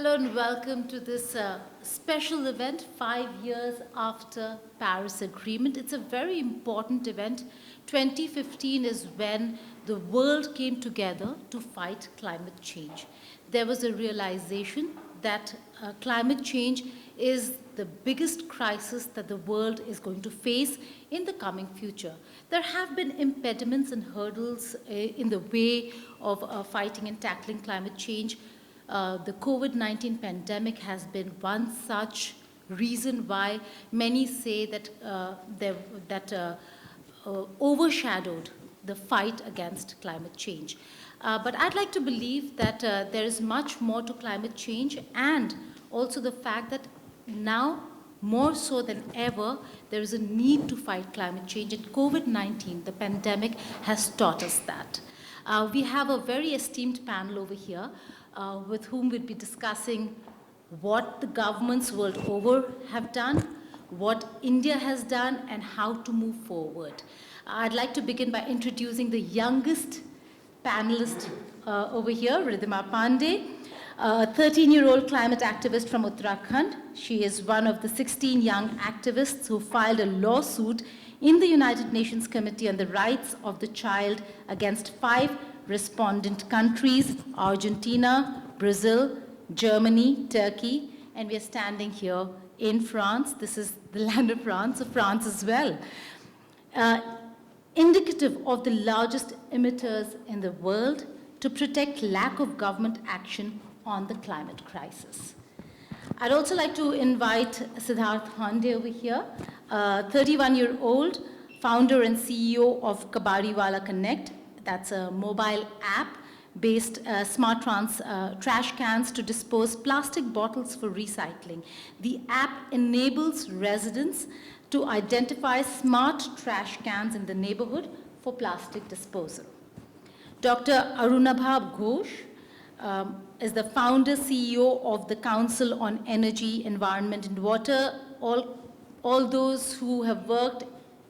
Hello and welcome to this special event 5 years after Paris Agreement. It's a very important event. 2015 is when the world came together to fight climate change. There was a realization that climate change is the biggest crisis that the world is going to face in the coming future. There have been impediments and hurdles in the way of fighting and tackling climate change. The COVID-19 pandemic has been one such reason why many say that overshadowed the fight against climate change. But I'd like to believe that there is much more to climate change, and also the fact that now, more so than ever, there is a need to fight climate change, and COVID-19, the pandemic, has taught us that. We have a very esteemed panel over here with whom we'll be discussing what the governments world over have done, what India has done, and how to move forward. I'd like to begin by introducing the youngest panelist over here, Ridhima Pandey, a 13-year-old climate activist from Uttarakhand. She is one of the 16 young activists who filed a lawsuit in the United Nations Committee on the Rights of the Child against 5 respondent countries: Argentina, Brazil, Germany, Turkey, and we are standing here in France. This is the land of France, so France as well. Indicative of the largest emitters in the world to protect lack of government action on the climate crisis. I'd also like to invite Siddharth Hande over here, 31-year-old founder and CEO of Kabadiwala Connect. That's a mobile app-based smart trash cans to dispose plastic bottles for recycling. The app enables residents to identify smart trash cans in the neighborhood for plastic disposal. Dr. Arunabha Ghosh is the founder CEO of the Council on Energy, Environment and Water. All those who have worked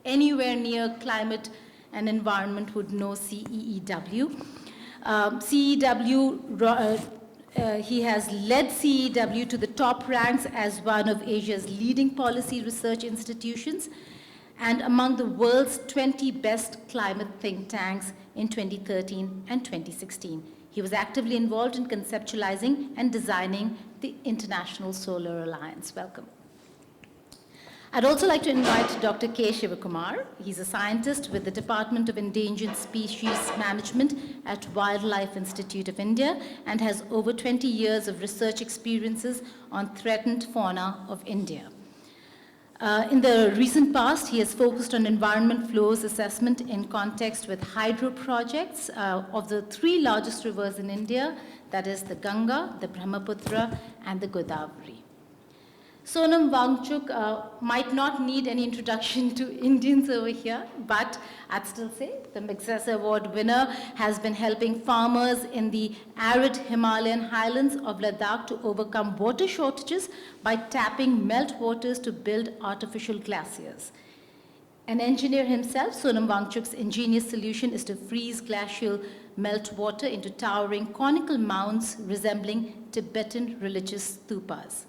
anywhere near climate and environment would know CEEW. He has led CEEW to the top ranks as one of Asia's leading policy research institutions and among the world's 20 best climate think tanks in 2013 and 2016. He was actively involved in conceptualizing and designing the International Solar Alliance. Welcome. I'd also like to invite Dr. K. Sivakumar. He's a scientist with the Department of Endangered Species Management at Wildlife Institute of India and has over 20 years of research experiences on threatened fauna of India. In the recent past, he has focused on environment flows assessment in context with hydro projects of the 3 largest rivers in India, that is the Ganga, the Brahmaputra, and the Godavari. Sonam Wangchuk might not need any introduction to Indians over here, but I'd still say the Magsaysay Award winner has been helping farmers in the arid Himalayan highlands of Ladakh to overcome water shortages by tapping meltwaters to build artificial glaciers. An engineer himself, Sonam Wangchuk's ingenious solution is to freeze glacial meltwater into towering conical mounds resembling Tibetan religious stupas.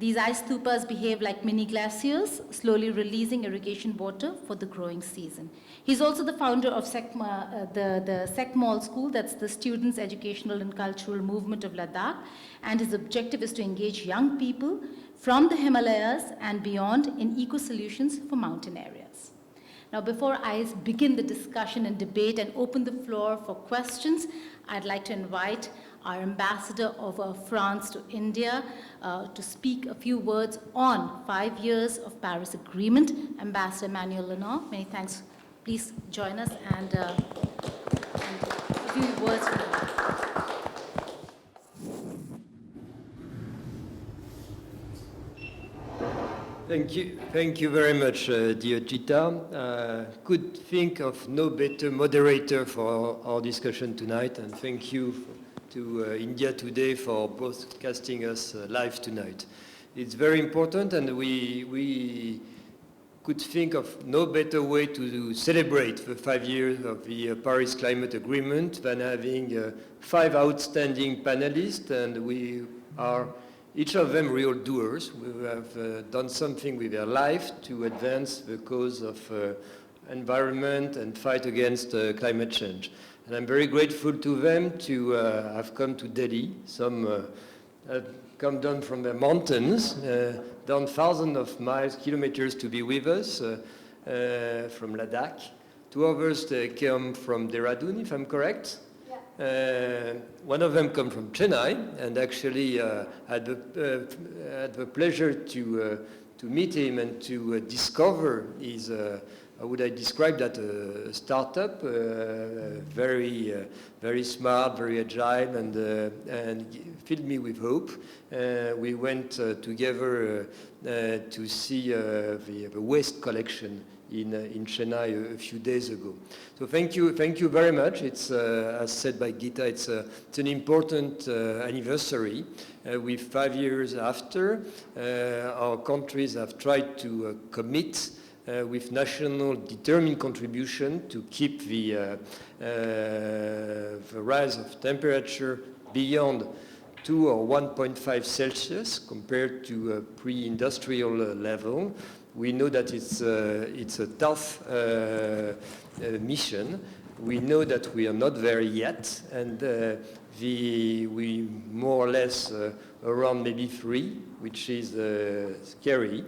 These ice stupas behave like mini glaciers, slowly releasing irrigation water for the growing season. He's also the founder of the Sekmal School, that's the Students' Educational and Cultural Movement of Ladakh, and his objective is to engage young people from the Himalayas and beyond in eco-solutions for mountain areas. Now, before I begin the discussion and debate and open the floor for questions, I'd like to invite our ambassador of France to India to speak a few words on 5 years of Paris Agreement. Ambassador Emmanuel Lenoir, many thanks. Please join us and a few words from you. Thank you very much, dear Geeta. Could think of no better moderator for our discussion tonight, and thank you to India Today for broadcasting us live tonight. It's very important, and we could think of no better way to celebrate the 5 years of the Paris Climate Agreement than having 5 outstanding panelists, and we are each of them real doers. We have done something with their life to advance the cause of environment and fight against climate change. And I'm very grateful to them to have come to Delhi. Some have come down from the mountains, down thousands of miles, kilometers to be with us from Ladakh. 2 others came from Dehradun, if I'm correct. One of them come from Chennai, and actually had the pleasure to meet him and to discover his, how would I describe that, startup, very smart, very agile, and filled me with hope. We went together to see the waste collection in Chennai a few days ago. So thank you very much. It's, as said by Geeta, it's an important anniversary. With 5 years after, our countries have tried to commit with national determined contribution to keep the rise of temperature beyond 2 or 1.5 Celsius compared to a pre-industrial level. We know that it's a tough mission. We know that we are not there yet, and we more or less around maybe 3, which is scary.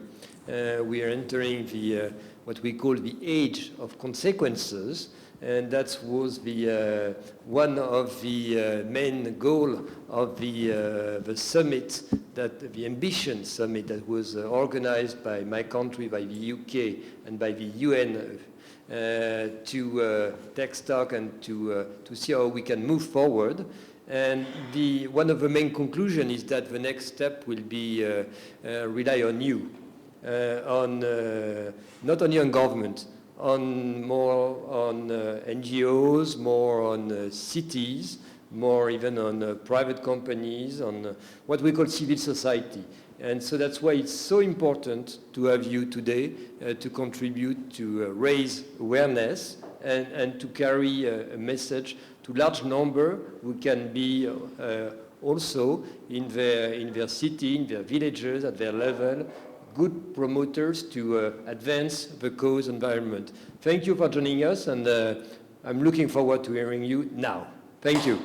We are entering the what we call the age of consequences, and that was the one of the main goal of the summit, that the Ambition Summit that was organized by my country, by the UK, and by the UN to take stock and to see how we can move forward. And one of the main conclusions is that the next step will be rely on you, not only on government, more on NGOs, more on cities, more even on private companies, on what we call civil society. And so that's why it's so important to have you today to contribute to raise awareness and to carry a message to large number who can be also in their city, in their villages, at their level, good promoters to advance the cause environment. Thank you for joining us, and I'm looking forward to hearing you now. Thank you.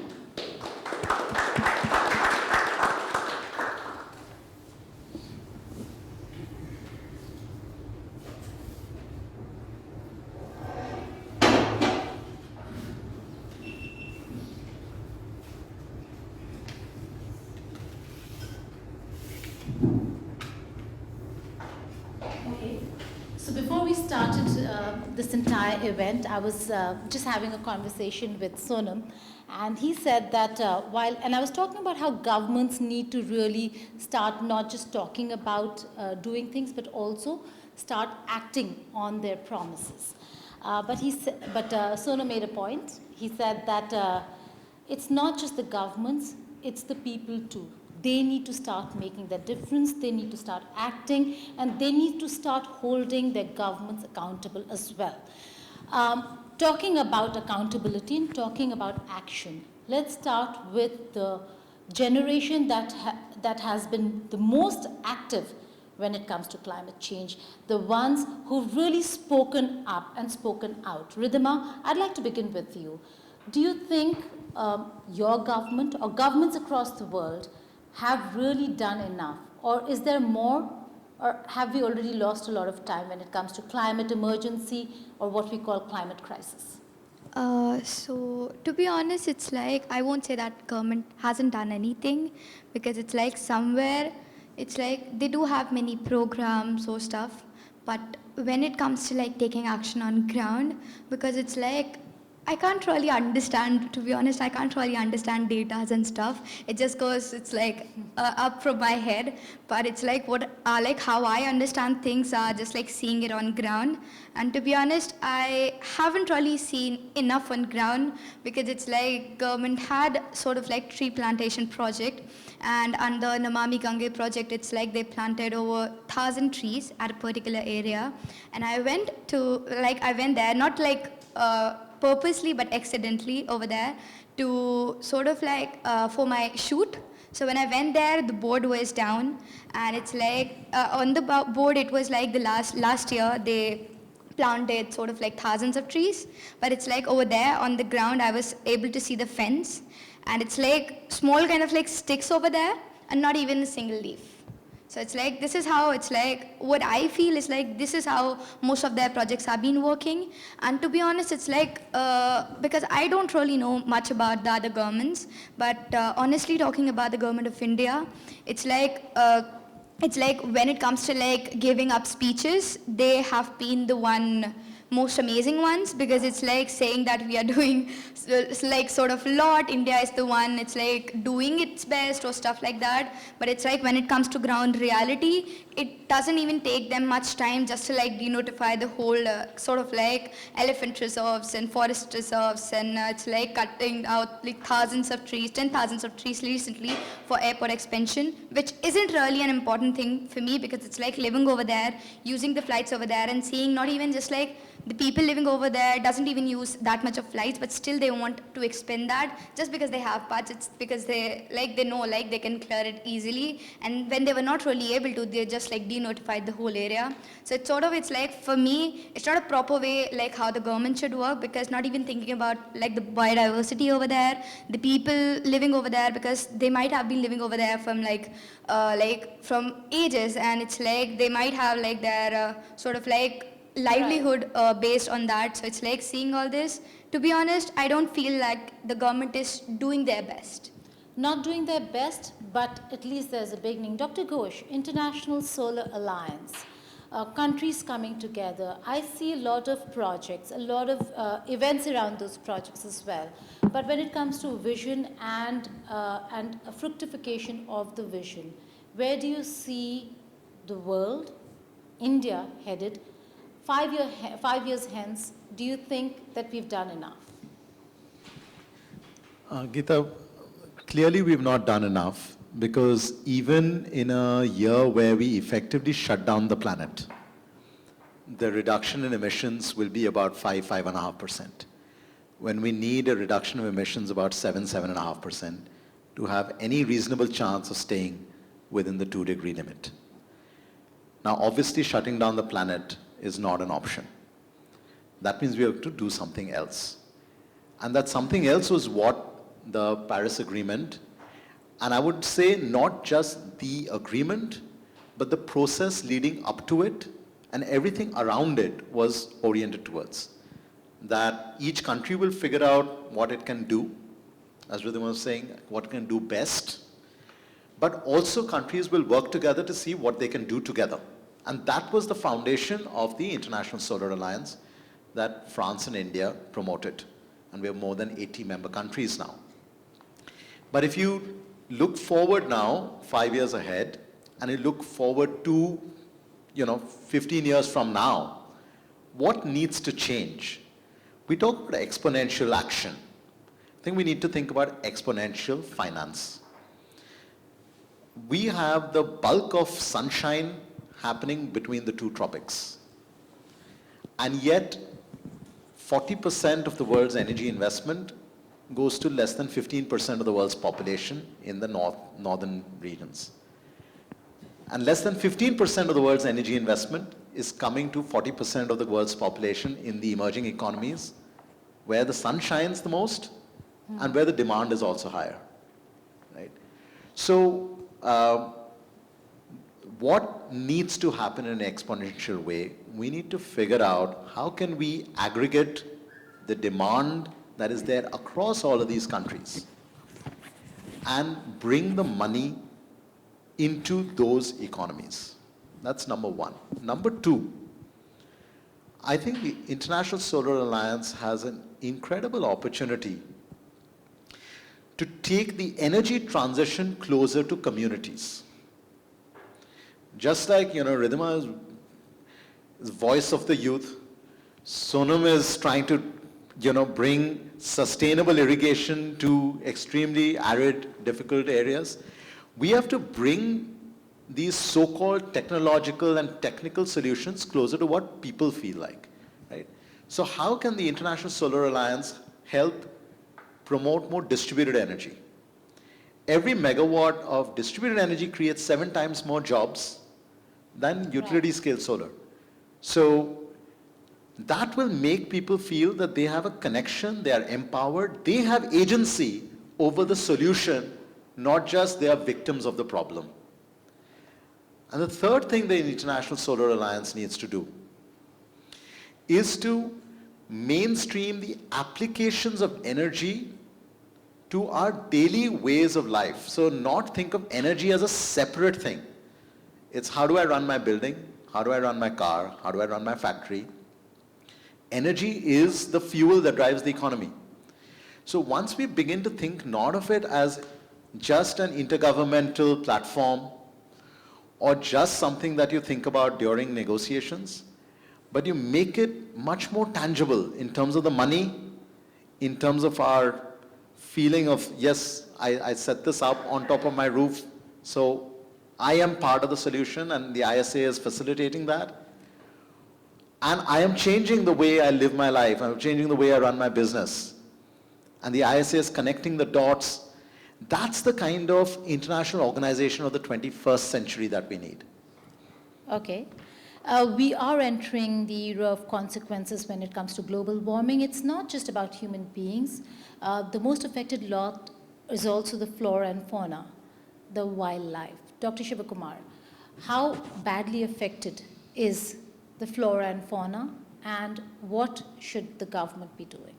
So before we started this entire event, I was just having a conversation with Sonam, and he said that and I was talking about how governments need to really start not just talking about doing things, but also start acting on their promises. But Sonam made a point. He said that it's not just the governments, it's the people too. They need to start making the difference, they need to start acting, and they need to start holding their governments accountable as well. Talking about accountability and talking about action, let's start with the generation that has been the most active when it comes to climate change, the ones who've really spoken up and spoken out. Ridhima, I'd like to begin with you. Do you think your government or governments across the world have really done enough, or is there more, or have we already lost a lot of time when it comes to climate emergency or what we call climate crisis? So to be honest, it's like I won't say that government hasn't done anything, because it's like somewhere it's like they do have many programs or stuff, but when it comes to like taking action on ground, because it's like I can't really understand, to be honest, I can't really understand data and stuff. It just goes, it's like up from my head. But it's like like how I understand things are just like seeing it on ground. And to be honest, I haven't really seen enough on ground because it's like government had sort of like tree plantation project. And under Namami Gange project, it's like they planted over 1,000 trees at a particular area. And I went there, not like purposely but accidentally over there to sort of like for my shoot. So when I went there, the board was down, and it's like on the board it was like the last year they planted sort of like thousands of trees, but it's like over there on the ground I was able to see the fence, and it's like small kind of like sticks over there and not even a single leaf. So it's like, this is how it's like, what I feel is like, this is how most of their projects have been working. And to be honest, it's like, because I don't really know much about the other governments, but honestly talking about the government of India, it's like when it comes to like giving up speeches, they have been the one most amazing ones, because it's like saying that we are doing like sort of a lot, India is the one, it's like doing its best or stuff like that. But it's like when it comes to ground reality, it doesn't even take them much time just to like denotify the whole sort of like elephant reserves and forest reserves, and it's like cutting out like thousands of trees, 10,000s of trees recently for airport expansion, which isn't really an important thing for me, because it's like living over there, using the flights over there and seeing not even just like the people living over there doesn't even use that much of flights, but still they want to expend that just because they have budgets, because they know like they can clear it easily. And when they were not really able to, they just like denotified the whole area. So it's like, for me, it's not a proper way like how the government should work, because not even thinking about like the biodiversity over there, the people living over there, because they might have been living over there from from ages, and it's like they might have like their sort of like livelihood based on that. So it's like seeing all this, to be honest, I don't feel like the government is doing their best. Not doing their best, but at least there's a beginning. Dr. Ghosh, International Solar Alliance, countries coming together. I see a lot of projects, a lot of events around those projects as well. But when it comes to vision and a fructification of the vision, where do you see the world, India headed? 5 years hence, do you think that we've done enough? Geeta, clearly we've not done enough, because even in a year where we effectively shut down the planet, the reduction in emissions will be about 5.5%. When we need a reduction of emissions about 7.5% to have any reasonable chance of staying within the 2-degree limit. Now, obviously, shutting down the planet is not an option. That means we have to do something else. And that something else was what the Paris Agreement, and I would say not just the agreement, but the process leading up to it and everything around it was oriented towards. That each country will figure out what it can do, as Ridhima was saying, what it can do best, but also countries will work together to see what they can do together. And that was the foundation of the International Solar Alliance that France and India promoted. And we have more than 80 member countries now. But if you look forward now, 5 years ahead, and you look forward to 15 years from now, what needs to change? We talk about exponential action. I think we need to think about exponential finance. We have the bulk of sunshine happening between the two tropics. And yet, 40% of the world's energy investment goes to less than 15% of the world's population in the northern regions. And less than 15% of the world's energy investment is coming to 40% of the world's population in the emerging economies, where the sun shines the most and where the demand is also higher. Right? So, what needs to happen in an exponential way? We need to figure out how can we aggregate the demand that is there across all of these countries and bring the money into those economies. That's number one. Number two, I think the International Solar Alliance has an incredible opportunity to take the energy transition closer to communities. Just like, Ridhima is voice of the youth, Sonam is trying to, bring sustainable irrigation to extremely arid, difficult areas. We have to bring these so-called technological and technical solutions closer to what people feel like, right? So how can the International Solar Alliance help promote more distributed energy? Every megawatt of distributed energy creates 7 times more jobs than utility scale solar. So that will make people feel that they have a connection, they are empowered, they have agency over the solution, not just they are victims of the problem. And the third thing the International Solar Alliance needs to do is to mainstream the applications of energy to our daily ways of life. So not think of energy as a separate thing. It's how do I run my building? How do I run my car? How do I run my factory? Energy is the fuel that drives the economy. So once we begin to think not of it as just an intergovernmental platform or just something that you think about during negotiations, but you make it much more tangible in terms of the money, in terms of our feeling of, yes, I set this up on top of my roof, so I am part of the solution and the ISA is facilitating that. And I am changing the way I live my life, I'm changing the way I run my business. And the ISA is connecting the dots. That's the kind of international organization of the 21st century that we need. Okay. We are entering the era of consequences when it comes to global warming. It's not just about human beings. The most affected lot is also the flora and fauna, the wildlife. Dr. Sivakumar, how badly affected is the flora and fauna, and what should the government be doing?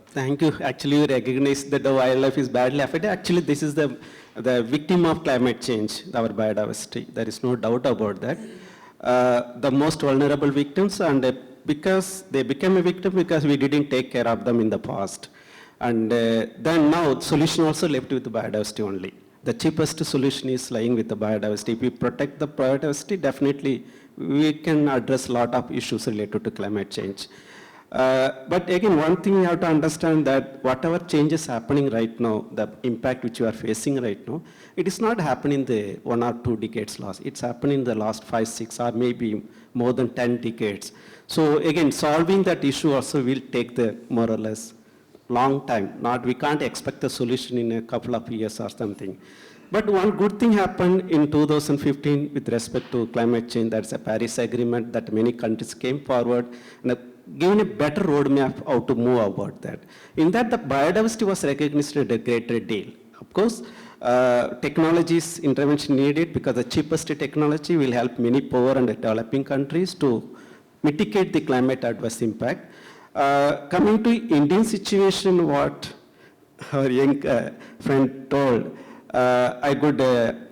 Thank you. Actually, you recognize that the wildlife is badly affected. Actually, this is the victim of climate change, our biodiversity. There is no doubt about that. The most vulnerable victims, and because they became a victim because we didn't take care of them in the past. And then now, solution also left with the biodiversity only. The cheapest solution is lying with the biodiversity. If we protect the biodiversity, definitely we can address a lot of issues related to climate change. But again, one thing you have to understand that whatever change is happening right now, the impact which you are facing right now, it is not happening in the 1 or 2 decades last. It's happening in the last 5, 6, or maybe more than 10 decades. So again, solving that issue also will take the more or less long time. We can't expect a solution in a couple of years or something. But one good thing happened in 2015 with respect to climate change. That's a Paris Agreement that many countries came forward and given a better roadmap how to move about that. In that, the biodiversity was recognized at a greater deal. Of course, technology's intervention needed because the cheapest technology will help many poor and developing countries to mitigate the climate adverse impact. Coming to Indian situation, what our young friend told, I could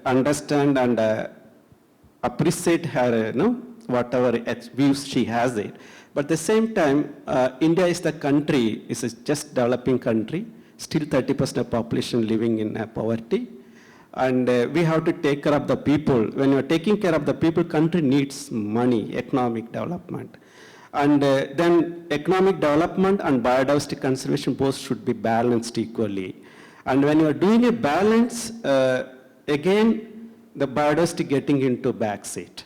understand and appreciate her, whatever views she has it. But at the same time, India is the country, is a just developing country, still 30% of population living in poverty. And we have to take care of the people. When you are taking care of the people, country needs money, economic development. And then economic development and biodiversity conservation both should be balanced equally. And when you are doing a balance, again, the biodiversity getting into backseat.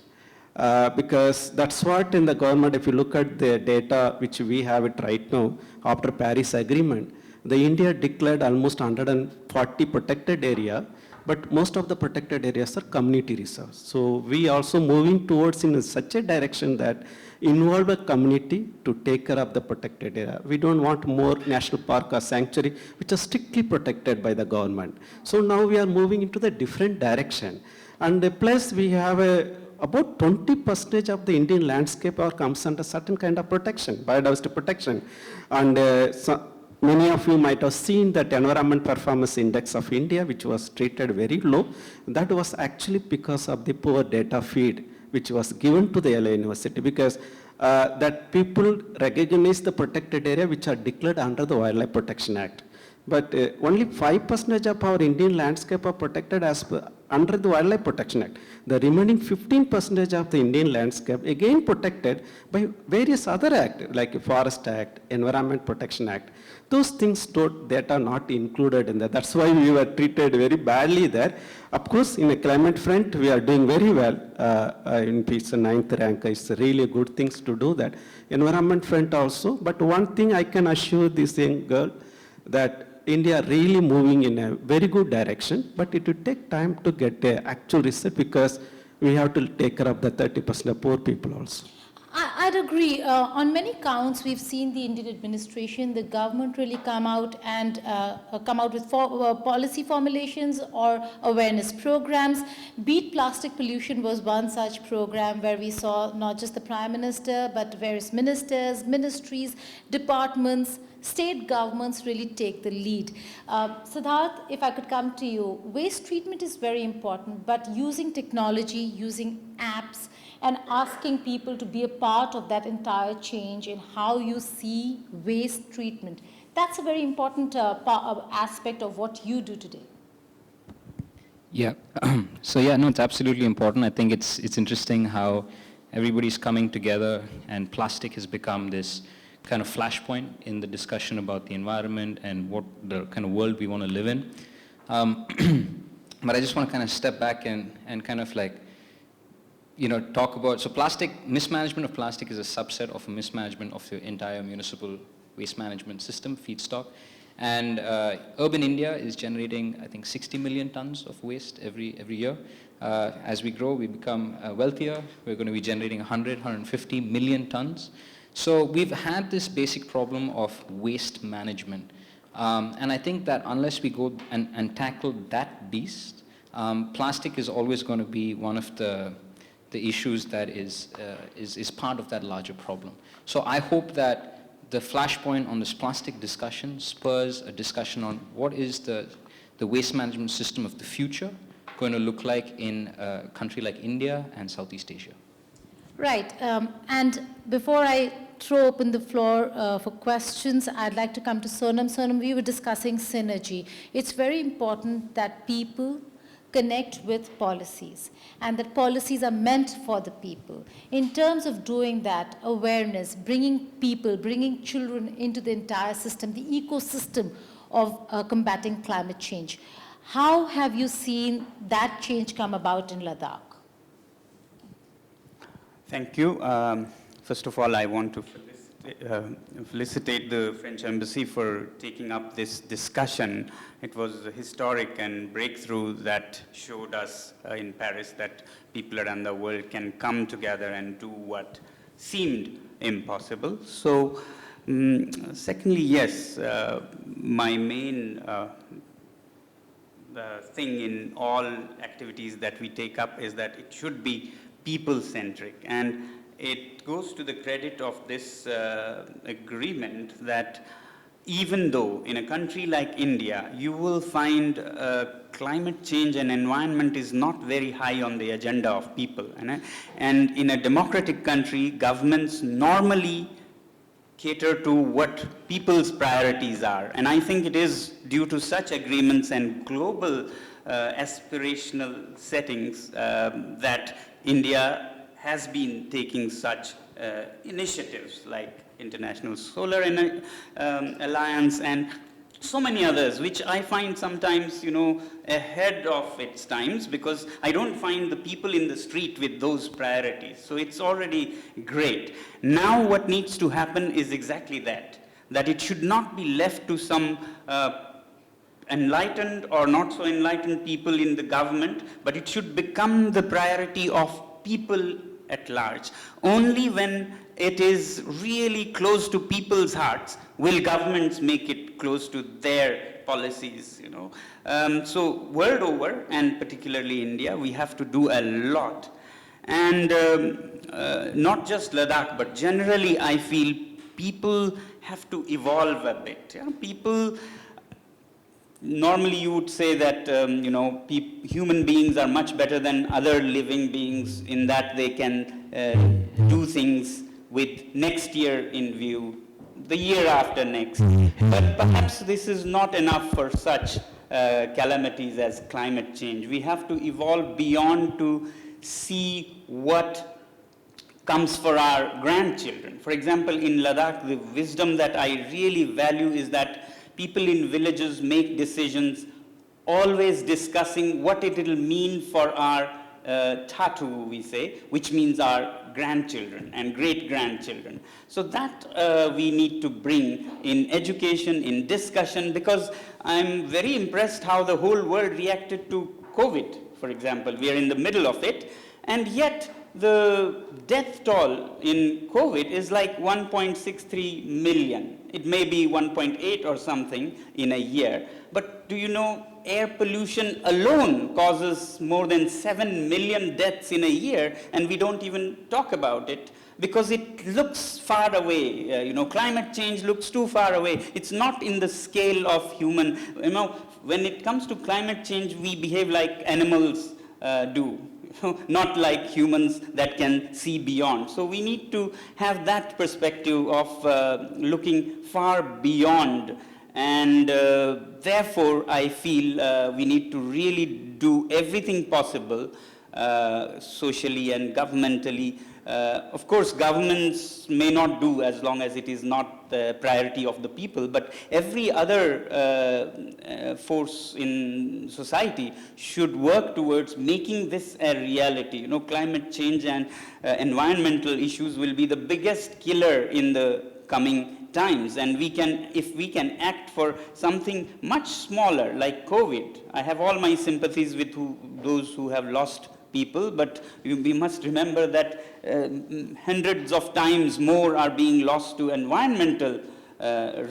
Because that's what in the government, if you look at the data which we have it right now, after Paris Agreement, the India declared almost 140 protected area, but most of the protected areas are community reserves. So we also moving towards in such a direction that involve a community to take care of the protected area. We don't want more national park or sanctuary which are strictly protected by the government. So now we are moving into the different direction. And plus we have about 20% of the Indian landscape comes under certain kind of protection, biodiversity protection. And many of you might have seen that Environment Performance Index of India, which was treated very low. That was actually because of the poor data feed which was given to the LA University, because that people recognize the protected area which are declared under the Wildlife Protection Act. But only 5% of our Indian landscape are protected as per, under the Wildlife Protection Act. The remaining 15% of the Indian landscape again protected by various other acts like Forest Act, Environment Protection Act. Those things that are not included in that. That's why we were treated very badly there. Of course, in a climate front, we are doing very well. In peace, the 9th rank is really good things to do that. Environment front also. But one thing I can assure this young girl that India really moving in a very good direction, but it will take time to get the actual result because we have to take care of the 30% of poor people also. I'd agree. On many counts, we've seen the Indian administration, the government really come out with policy formulations or awareness programs. Beat Plastic Pollution was one such program where we saw not just the Prime Minister, but various ministers, ministries, departments, state governments really take the lead. Siddharth, if I could come to you, waste treatment is very important, but using technology, using apps, and asking people to be a part of that entire change in how you see waste treatment. That's a very important aspect of what you do today. Yeah, so yeah, no, it's absolutely important. I think it's interesting how everybody's coming together and plastic has become this kind of flashpoint in the discussion about the environment and what the kind of world we want to live in. But I just want to kind of step back and kind of like, talk about, so mismanagement of plastic is a subset of a mismanagement of the entire municipal waste management system, feedstock. And urban India is generating, I think, 60 million tons of waste every year. As we grow, we become wealthier. We're going to be generating 150 million tons. So we've had this basic problem of waste management. And I think that unless we go and tackle that beast, plastic is always going to be one of the issues that is part of that larger problem. So I hope that the flashpoint on this plastic discussion spurs a discussion on what is the waste management system of the future going to look like in a country like India and Southeast Asia. Right, and before I throw open the floor for questions, I'd like to come to Sonam. Sonam, we were discussing synergy. It's very important that people connect with policies and that policies are meant for the people. In terms of doing that, awareness, bringing people, bringing children into the entire system, the ecosystem of combating climate change. How have you seen that change come about in Ladakh? Thank you. First of all, I want to felicitate the French Embassy for taking up this discussion. It was a historic and breakthrough that showed us in Paris that people around the world can come together and do what seemed impossible. So, secondly, yes, my main thing in all activities that we take up is that it should be people-centric. And it goes to the credit of this agreement that even though in a country like India, you will find climate change and environment is not very high on the agenda of people. And in a democratic country, governments normally cater to what people's priorities are. And I think it is due to such agreements and global aspirational settings that India has been taking such initiatives like International Solar Alliance and so many others, which I find sometimes, ahead of its times, because I don't find the people in the street with those priorities. So it's already great. Now what needs to happen is exactly that it should not be left to some enlightened or not so enlightened people in the government, but it should become the priority of people at large. Only when it is really close to people's hearts will governments make it close to their policies, So world over, and particularly India, we have to do a lot. And not just Ladakh, but generally I feel people have to evolve a bit. Yeah? People, normally you would say that, human beings are much better than other living beings in that they can do things with next year in view, the year after next. But perhaps this is not enough for such calamities as climate change. We have to evolve beyond to see what comes for our grandchildren. For example, in Ladakh, the wisdom that I really value is that people in villages make decisions always discussing what it will mean for our tatu, we say, which means our grandchildren and great-grandchildren. So that we need to bring in education, in discussion, because I'm very impressed how the whole world reacted to COVID, for example. We are in the middle of it, and yet the death toll in COVID is like 1.63 million. It may be 1.8 or something in a year. But do you know, air pollution alone causes more than 7 million deaths in a year, and we don't even talk about it because it looks far away. Climate change looks too far away. It's not in the scale of human. When it comes to climate change, we behave like animals do. Not like humans that can see beyond. So we need to have that perspective of looking far beyond. And therefore, I feel we need to really do everything possible socially and governmentally. Of course, governments may not do as long as it is not the priority of the people, but every other force in society should work towards making this a reality. Climate change and environmental issues will be the biggest killer in the coming times, and if we can act for something much smaller like COVID. I have all my sympathies with those who have lost people, but we must remember that hundreds of times more are being lost to environmental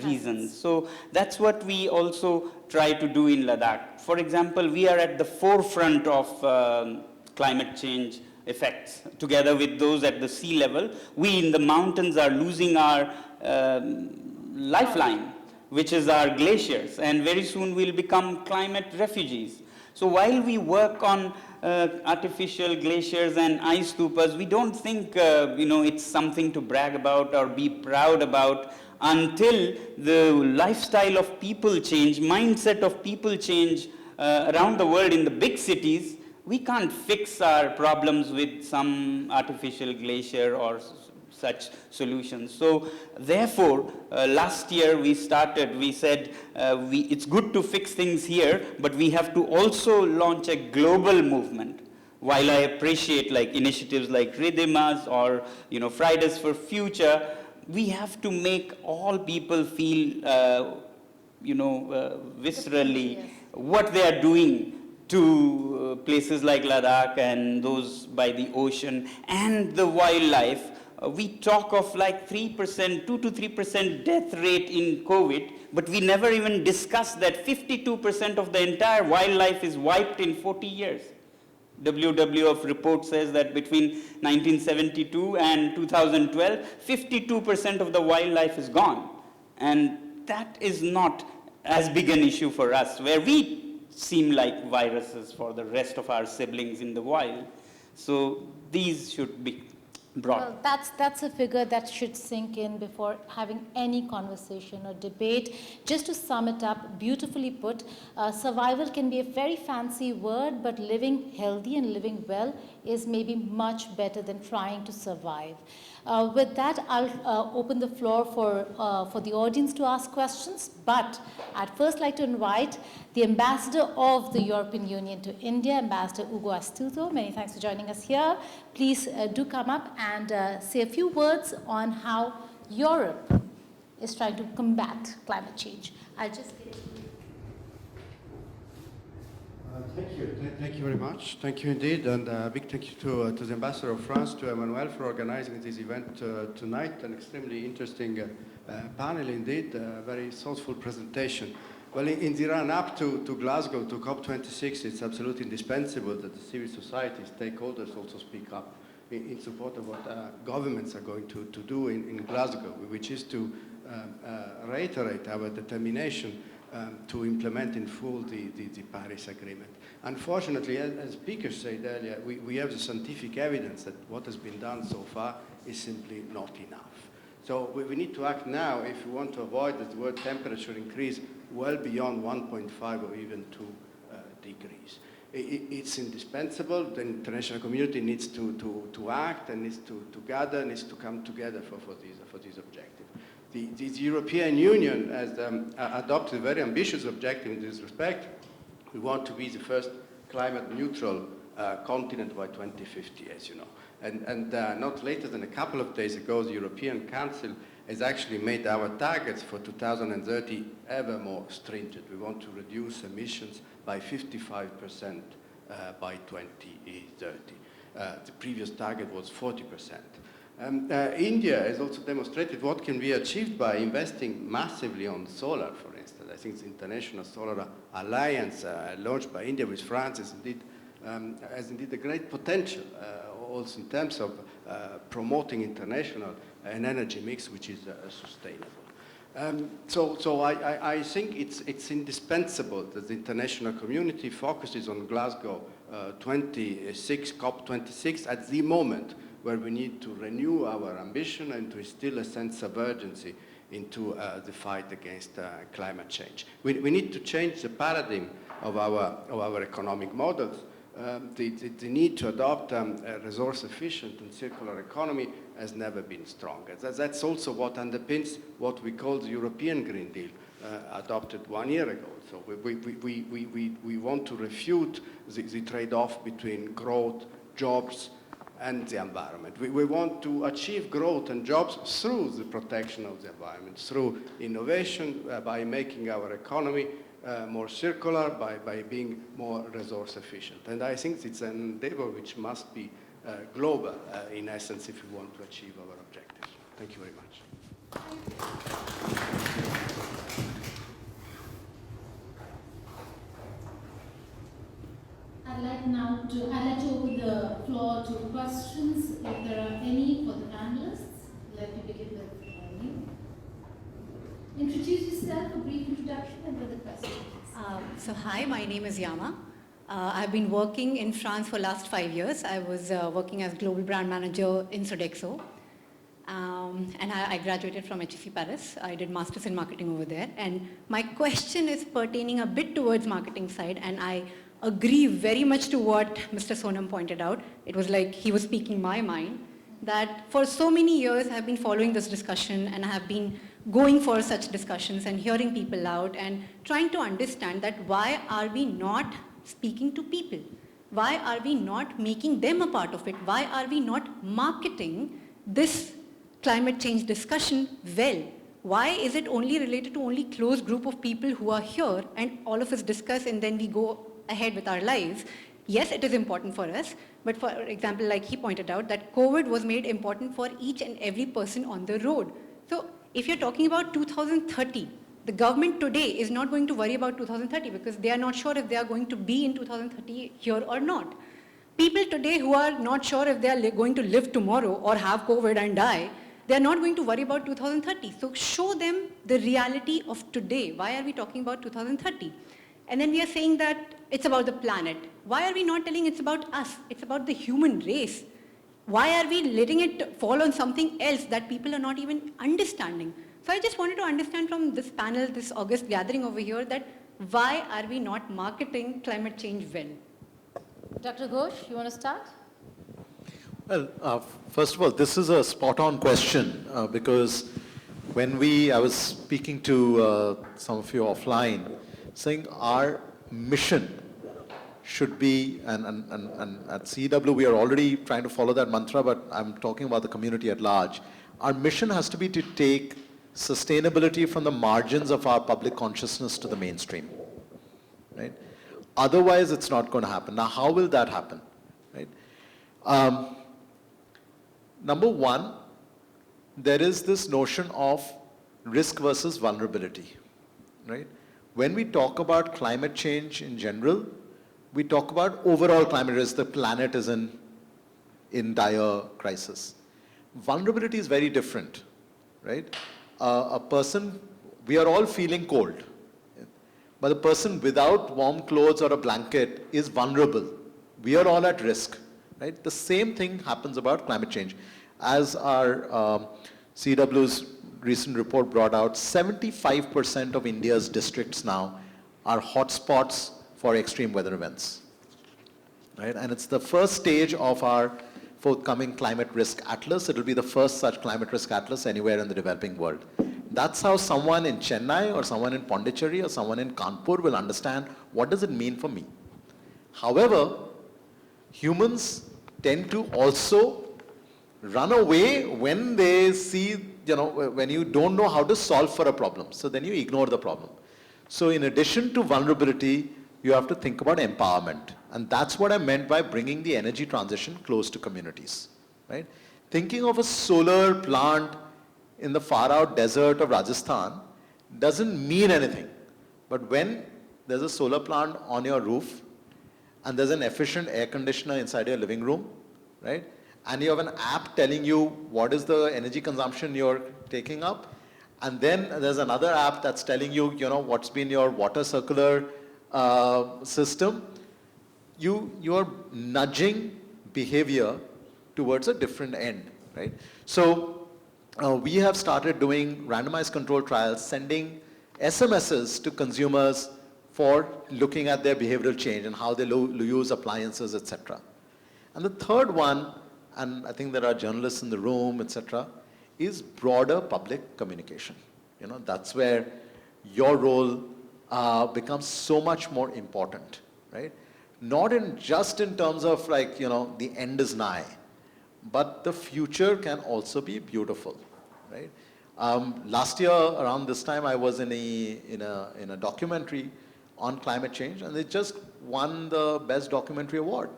reasons. So that's what we also try to do in Ladakh. For example, we are at the forefront of climate change effects. Together with those at the sea level, we in the mountains are losing our lifeline, which is our glaciers, and very soon we'll become climate refugees. So while we work on artificial glaciers and ice stupas, we don't think it's something to brag about or be proud about until the lifestyle of people change, mindset of people change around the world in the big cities. We can't fix our problems with some artificial glacier or such solutions. So therefore, last year we said it's good to fix things here, but we have to also launch a global movement. While I appreciate initiatives like Ridhima's or Fridays for Future, we have to make all people feel viscerally what they are doing to places like Ladakh and those by the ocean and the wildlife. We talk of 3%, 2 to 3% death rate in COVID, but we never even discuss that 52% of the entire wildlife is wiped in 40 years. WWF report says that between 1972 and 2012, 52% of the wildlife is gone. And that is not as big an issue for us, where we seem like viruses for the rest of our siblings in the wild. So these should be brought. Well, that's a figure that should sink in before having any conversation or debate. Just to sum it up, beautifully put, survival can be a very fancy word, but living healthy and living well is maybe much better than trying to survive. With that, I'll open the floor for the audience to ask questions, but I'd first like to invite the Ambassador of the European Union to India, Ambassador Ugo Astuto. Many thanks for joining us here. Please do come up and say a few words on how Europe is trying to combat climate change. I'll just get Thank you very much. Thank you indeed, and a big thank you to the Ambassador of France, to Emmanuel, for organizing this event tonight. An extremely interesting panel indeed, a very thoughtful presentation. Well, in the run-up to Glasgow, to COP26, it's absolutely indispensable that the civil society stakeholders also speak up in support of what governments are going to do in Glasgow, which is to reiterate our determination to implement in full the Paris Agreement. Unfortunately, as speakers said earlier, we have the scientific evidence that what has been done so far is simply not enough. So we need to act now if we want to avoid that the world temperature increase well beyond 1.5 or even 2 degrees. It's indispensable. The international community needs to act and needs to gather, needs to come together for these objectives. The European Union has adopted a very ambitious objective in this respect. We want to be the first climate neutral continent by 2050, as you know. And not later than a couple of days ago, the European Council has actually made our targets for 2030 ever more stringent. We want to reduce emissions by 55% by 2030. The previous target was 40%. India has also demonstrated what can be achieved by investing massively on solar, for instance. I think the International Solar Alliance launched by India with France has indeed a great potential, also in terms of promoting international an energy mix which is sustainable. So I think it's indispensable that the international community focuses on Glasgow 26, COP26 at the moment where we need to renew our ambition and to instill a sense of urgency into the fight against climate change. We need to change the paradigm of our economic models. The need to adopt a resource-efficient and circular economy has never been stronger. That's also what underpins what we call the European Green Deal, adopted 1 year ago. So we want to refute the trade-off between growth, jobs, and the environment. We want to achieve growth and jobs through the protection of the environment, through innovation, by making our economy more circular, by being more resource efficient. And I think it's an endeavor which must be global, in essence, if we want to achieve our objectives. Thank you very much. I'd like to open the floor to questions, if there are any for the panelists. Let me begin with you. Introduce yourself, a brief introduction, and then the questions. So hi, my name is Yama. I've been working in France for last 5 years. I was working as global brand manager in Sodexo. And I graduated from HEC Paris. I did masters in marketing over there. And my question is pertaining a bit towards marketing side, and I agree very much to what Mr. Sonam pointed out. It was like he was speaking my mind, that for so many years I've been following this discussion and I have been going for such discussions and hearing people out and trying to understand that why are we not speaking to people? Why are we not making them a part of it? Why are we not marketing this climate change discussion well? Why is it only related to only close group of people who are here and all of us discuss and then we go ahead with our lives? Yes, it is important for us, but for example, like he pointed out, that COVID was made important for each and every person on the road. So if you're talking about 2030, the government today is not going to worry about 2030 because they are not sure if they are going to be in 2030 here or not. People today who are not sure if they are going to live tomorrow or have COVID and die, they are not going to worry about 2030. So show them the reality of today. Why are we talking about 2030? And then we are saying that it's about the planet. Why are we not telling it's about us? It's about the human race. Why are we letting it fall on something else that people are not even understanding? So I just wanted to understand from this panel, this August gathering over here, that why are we not marketing climate change well? Dr. Ghosh, you want to start? Well, first of all, this is a spot-on question because when I was speaking to some of you offline, saying our mission should be, and at CW we are already trying to follow that mantra, but I'm talking about the community at large. Our mission has to be to take sustainability from the margins of our public consciousness to the mainstream, right? Otherwise, it's not going to happen. Now, how will that happen, right? Number one, there is this notion of risk versus vulnerability, right? When we talk about climate change in general, we talk about overall climate risk. The planet is in dire crisis. Vulnerability is very different, right? A person, we are all feeling cold, but the person without warm clothes or a blanket is vulnerable. We are all at risk, right? The same thing happens about climate change. As our CW's recent report brought out, 75% of India's districts now are hotspots for extreme weather events. Right? And it's the first stage of our forthcoming climate risk atlas. It will be the first such climate risk atlas anywhere in the developing world. That's how someone in Chennai or someone in Pondicherry or someone in Kanpur will understand what does it mean for me. However, humans tend to also run away when they see, when you don't know how to solve for a problem. So then you ignore the problem. So in addition to vulnerability, you have to think about empowerment. And that's what I meant by bringing the energy transition close to communities, right? Thinking of a solar plant in the far out desert of Rajasthan doesn't mean anything. But when there's a solar plant on your roof and there's an efficient air conditioner inside your living room, right? And you have an app telling you what is the energy consumption you're taking up. And then there's another app that's telling you, what's been your water circular system. You're nudging behavior towards a different end, right? So we have started doing randomized control trials, sending SMSs to consumers for looking at their behavioral change and how they use appliances, etc. And the third one, and I think there are journalists in the room, etc., is broader public communication. That's where your role becomes so much more important, right? Not just in terms of the end is nigh, but the future can also be beautiful, right? Last year around this time, I was in a documentary on climate change, and it just won the best documentary award.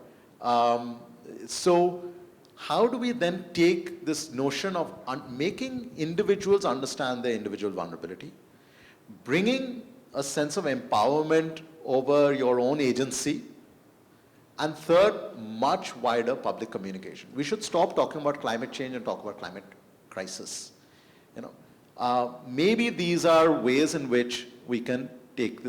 So how do we then take this notion of making individuals understand their individual vulnerability, bringing a sense of empowerment over your own agency, and third, much wider public communication. We should stop talking about climate change and talk about climate crisis. Maybe these are ways in which we can take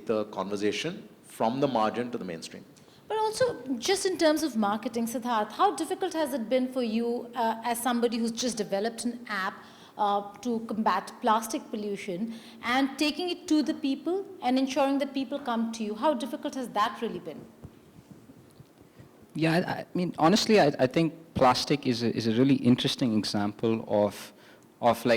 the conversation from the margin to the mainstream. But also, just in terms of marketing, Siddharth, how difficult has it been for you as somebody who's just developed an app to combat plastic pollution and taking it to the people and ensuring that people come to you? How difficult has that really been? Yeah, I mean, honestly, I think plastic is a really interesting example of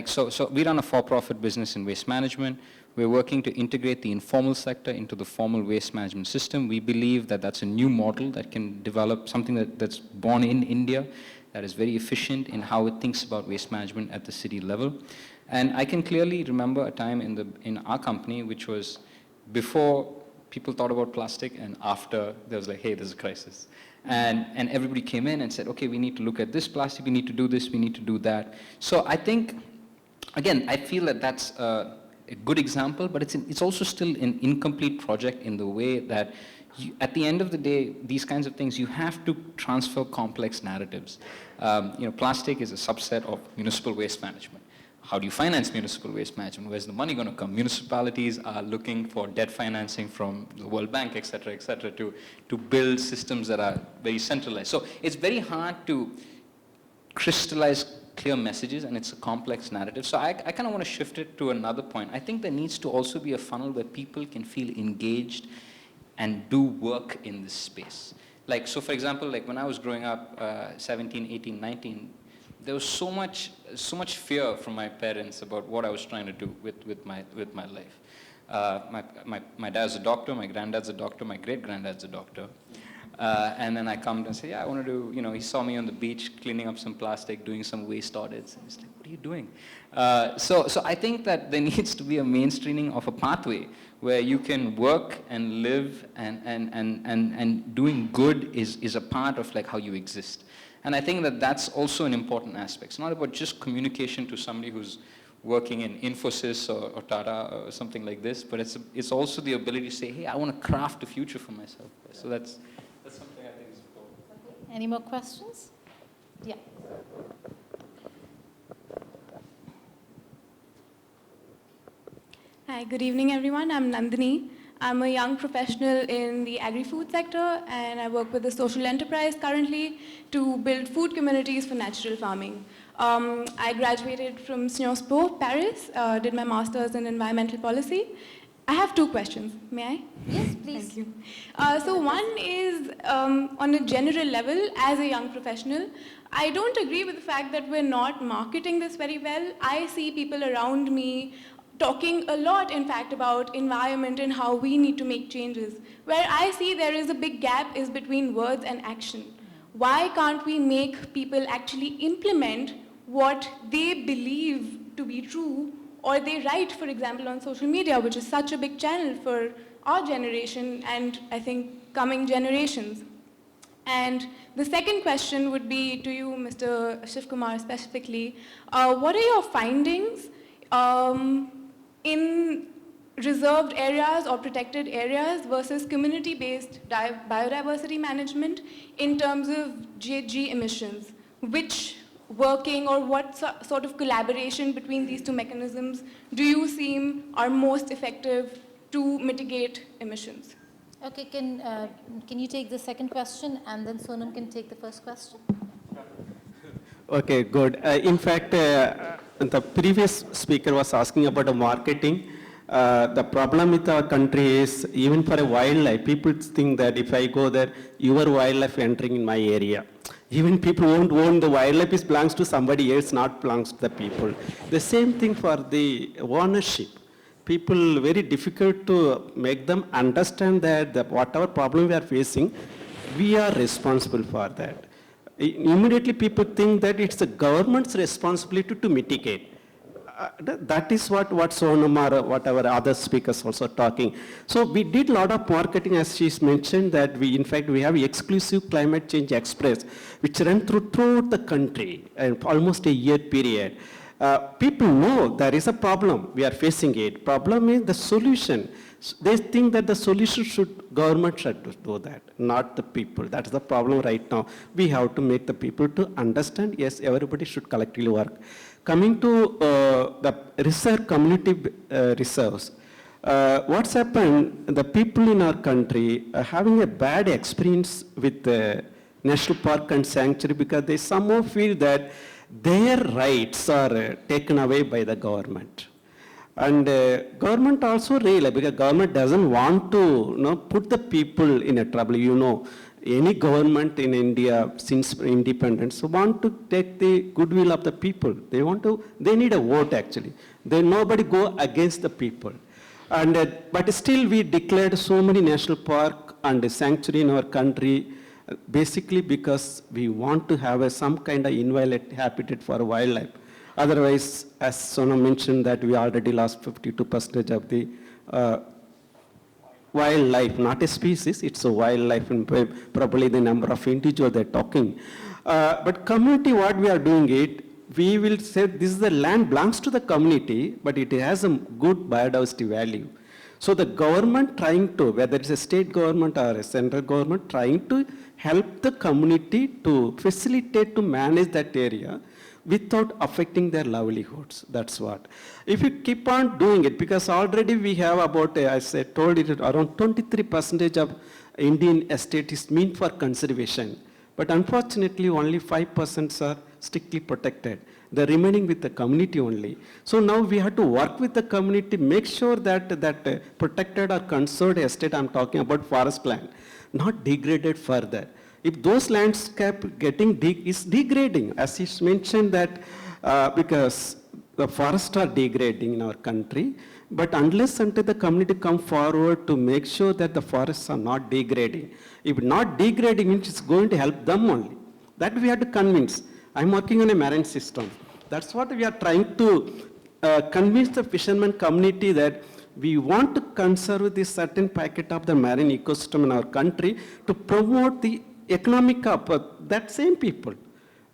so we run a for-profit business in waste management. We're working to integrate the informal sector into the formal waste management system. We believe that that's a new model that can develop something that's born in India, that is very efficient in how it thinks about waste management at the city level. And I can clearly remember a time in our company, which was before people thought about plastic and after there was like, hey, there's a crisis. And everybody came in and said, okay, we need to look at this plastic, we need to do this, we need to do that. So I think, again, I feel that that's a good example, but it's also still an incomplete project in the way that at the end of the day, these kinds of things, you have to transfer complex narratives. Plastic is a subset of municipal waste management. How do you finance municipal waste management? Where's the money going to come? Municipalities are looking for debt financing from the World Bank, et cetera, to build systems that are very centralized. So it's very hard to crystallize clear messages, and it's a complex narrative. So I kind of want to shift it to another point. I think there needs to also be a funnel where people can feel engaged and do work in this space. So for example, when I was growing up, 17, 18, 19, there was so much fear from my parents about what I was trying to do with my life. My dad's a doctor, my granddad's a doctor, my great-granddad's a doctor. And then I come and say, yeah, I want to do, he saw me on the beach cleaning up some plastic, doing some waste audits. And he's like, what are you doing? So I think that there needs to be a mainstreaming of a pathway where you can work and live and doing good is a part of how you exist. And I think that that's also an important aspect. It's not about just communication to somebody who's working in Infosys or Tata or something like this, but it's also the ability to say, hey, I want to craft a future for myself. So that's something I think is important. Any more questions? Yeah. Hi, good evening, everyone. I'm Nandini. I'm a young professional in the agri-food sector, and I work with a social enterprise currently to build food communities for natural farming. I graduated from Sciences Po, Paris, did my master's in environmental policy. I have 2 questions. May I? Yes, please. Thank you. So one is, on a general level, as a young professional, I don't agree with the fact that we're not marketing this very well. I see people around me talking a lot, in fact, about environment and how we need to make changes. Where I see there is a big gap is between words and action. Why can't we make people actually implement what they believe to be true, or they write, for example, on social media, which is such a big channel for our generation and I think coming generations. And the second question would be to you, Mr. Sivakumar, specifically. What are your findings in reserved areas or protected areas versus community-based biodiversity management in terms of GHG emissions? Which working or what sort of collaboration between these 2 mechanisms do you seem are most effective to mitigate emissions? Okay, can you take the second question, and then Sonam can take the first question? Okay, good. In fact, the previous speaker was asking about the marketing. The problem with our country is, even for a wildlife, people think that if I go there, your wildlife entering in my area. Even people won't own the wildlife, it belongs to somebody else, not belongs to the people. The same thing for the ownership. People, very difficult to make them understand that whatever problem we are facing, we are responsible for that. Immediately people think that it's the government's responsibility to mitigate. That is what Sonam or whatever other speakers also talking. So we did a lot of marketing, as she's mentioned, that we have exclusive climate change express, which ran throughout the country and almost a year period. People know there is a problem, we are facing it. Problem is the solution. They think that the solution government should do that, not the people. That's the problem right now. We have to make the people to understand, yes, everybody should collectively work. Coming to the reserve community reserves, what's happened, the people in our country are having a bad experience with the national park and sanctuary because they somehow feel that their rights are taken away by the government. And government also realizes, because government doesn't want to put the people in a trouble. Any government in India since independence want to take the goodwill of the people. They need a vote actually. Nobody go against the people. And but still we declared so many national park and sanctuary in our country, basically because we want to have some kind of inviolate habitat for wildlife. Otherwise, as Sonam mentioned, that we already lost 52% of the wildlife, not a species, it's a wildlife, and probably the number of individuals they're talking. But community, what we are doing it, we will say this is the land belongs to the community, but it has a good biodiversity value. So the government trying to, whether it's a state government or a central government, trying to help the community to facilitate to manage that area without affecting their livelihoods. That's what. If you keep on doing it, because already we have about, as I told you, around 23% of Indian estate is meant for conservation. But unfortunately, only 5% are strictly protected. The remaining with the community only. So now we have to work with the community, make sure that protected or conserved estate, I'm talking about forest land, not degraded further. If those landscape is degrading, as is mentioned that because the forests are degrading in our country, but unless until the community come forward to make sure that the forests are not degrading. If not degrading, means it's going to help them only. That we have to convince. I'm working on a marine system. That's what we are trying to convince the fishermen community that we want to conserve this certain packet of the marine ecosystem in our country to promote the economic up that same people.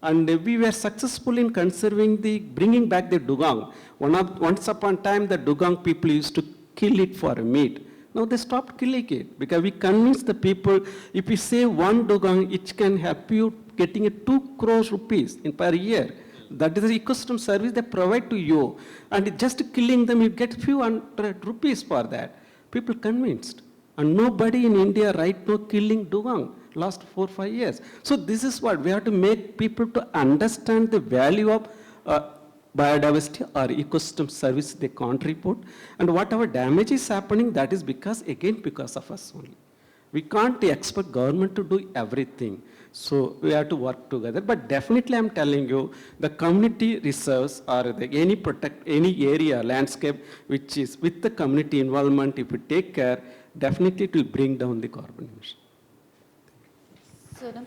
And we were successful in conserving bringing back the dugong. Once upon a time, the dugong people used to kill it for meat. Now they stopped killing it because we convinced the people, if we say one dugong, it can help you getting 2 crores rupees per year. That is the ecosystem service they provide to you. And just killing them, you get few hundred rupees for that. People convinced. And nobody in India right now killing dugong last 4-5 years. So this is what we have to make people to understand the value of biodiversity or ecosystem service they contribute. And whatever damage is happening, that is because of us only. We can't expect government to do everything. So we have to work together. But definitely I'm telling you, the community reserves or any area, landscape, which is with the community involvement, if we take care, definitely it will bring down the carbon emission. Sonam?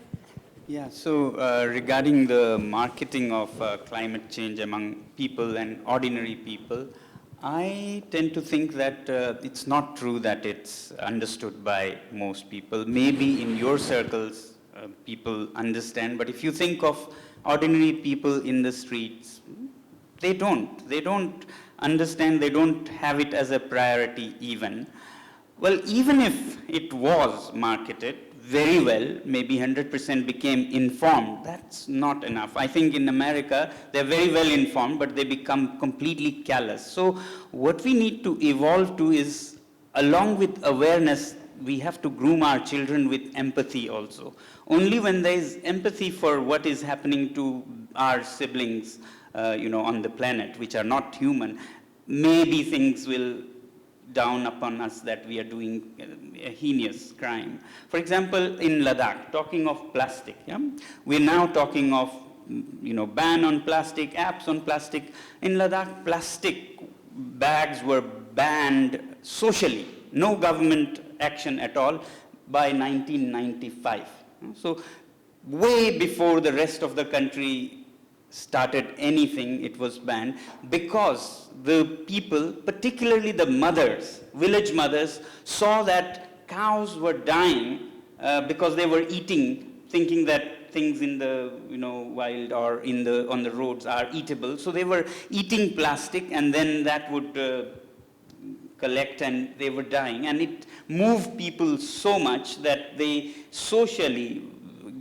Yeah, so regarding the marketing of climate change among people and ordinary people, I tend to think that it's not true that it's understood by most people. Maybe in your circles, people understand, but if you think of ordinary people in the streets, they don't. They don't understand, they don't have it as a priority even. Well, even if it was marketed very well, maybe 100% became informed, that's not enough. I think in America, they're very well informed, but they become completely callous. So what we need to evolve to is, along with awareness, we have to groom our children with empathy also. Only when there is empathy for what is happening to our siblings, on the planet, which are not human, maybe things will down upon us that we are doing a heinous crime. For example, in Ladakh, talking of plastic, we're now talking of ban on plastic, apps on plastic. In Ladakh, plastic bags were banned socially, no government action at all, by 1995. So way before the rest of the country started anything, it was banned, because the people, particularly the mothers, village mothers, saw that cows were dying because they were eating, thinking that things in the wild or on the roads are eatable. So they were eating plastic, and then that would collect, and they were dying. And it moved people so much that they socially,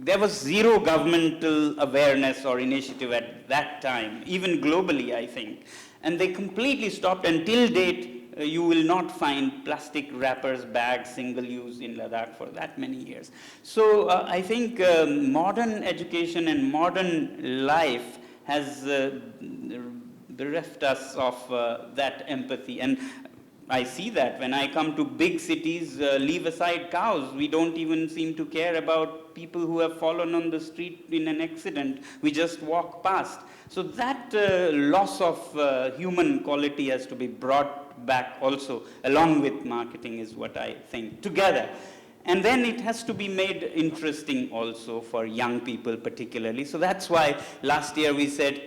there was zero governmental awareness or initiative at that time, even globally, I think. And they completely stopped. Until date, you will not find plastic wrappers, bags, single use in Ladakh for that many years. So I think modern education and modern life has bereft us of that empathy. And I see that when I come to big cities, leave aside cows, we don't even seem to care about people who have fallen on the street in an accident. We just walk past. So that loss of human quality has to be brought back also, along with marketing, is what I think, together. And then it has to be made interesting also for young people particularly. So that's why last year we said,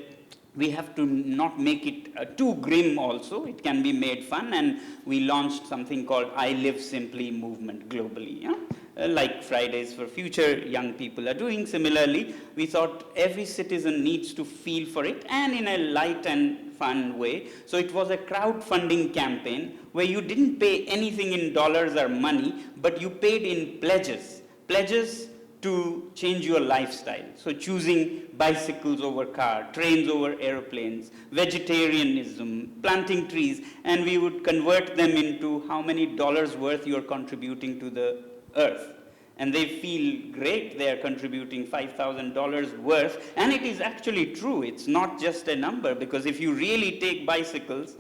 we have to not make it too grim also. It can be made fun, and we launched something called I Live Simply movement globally. Like Fridays for Future young people are doing. Similarly, we thought every citizen needs to feel for it, and in a light and fun way. So it was a crowdfunding campaign where you didn't pay anything in dollars or money, but you paid in pledges. Pledges to change your lifestyle. So choosing bicycles over car, trains over airplanes, vegetarianism, planting trees, and we would convert them into how many dollars worth you're contributing to the earth. And they feel great, they are contributing $5,000 worth, and it is actually true. It's not just a number, because if you really take bicycles,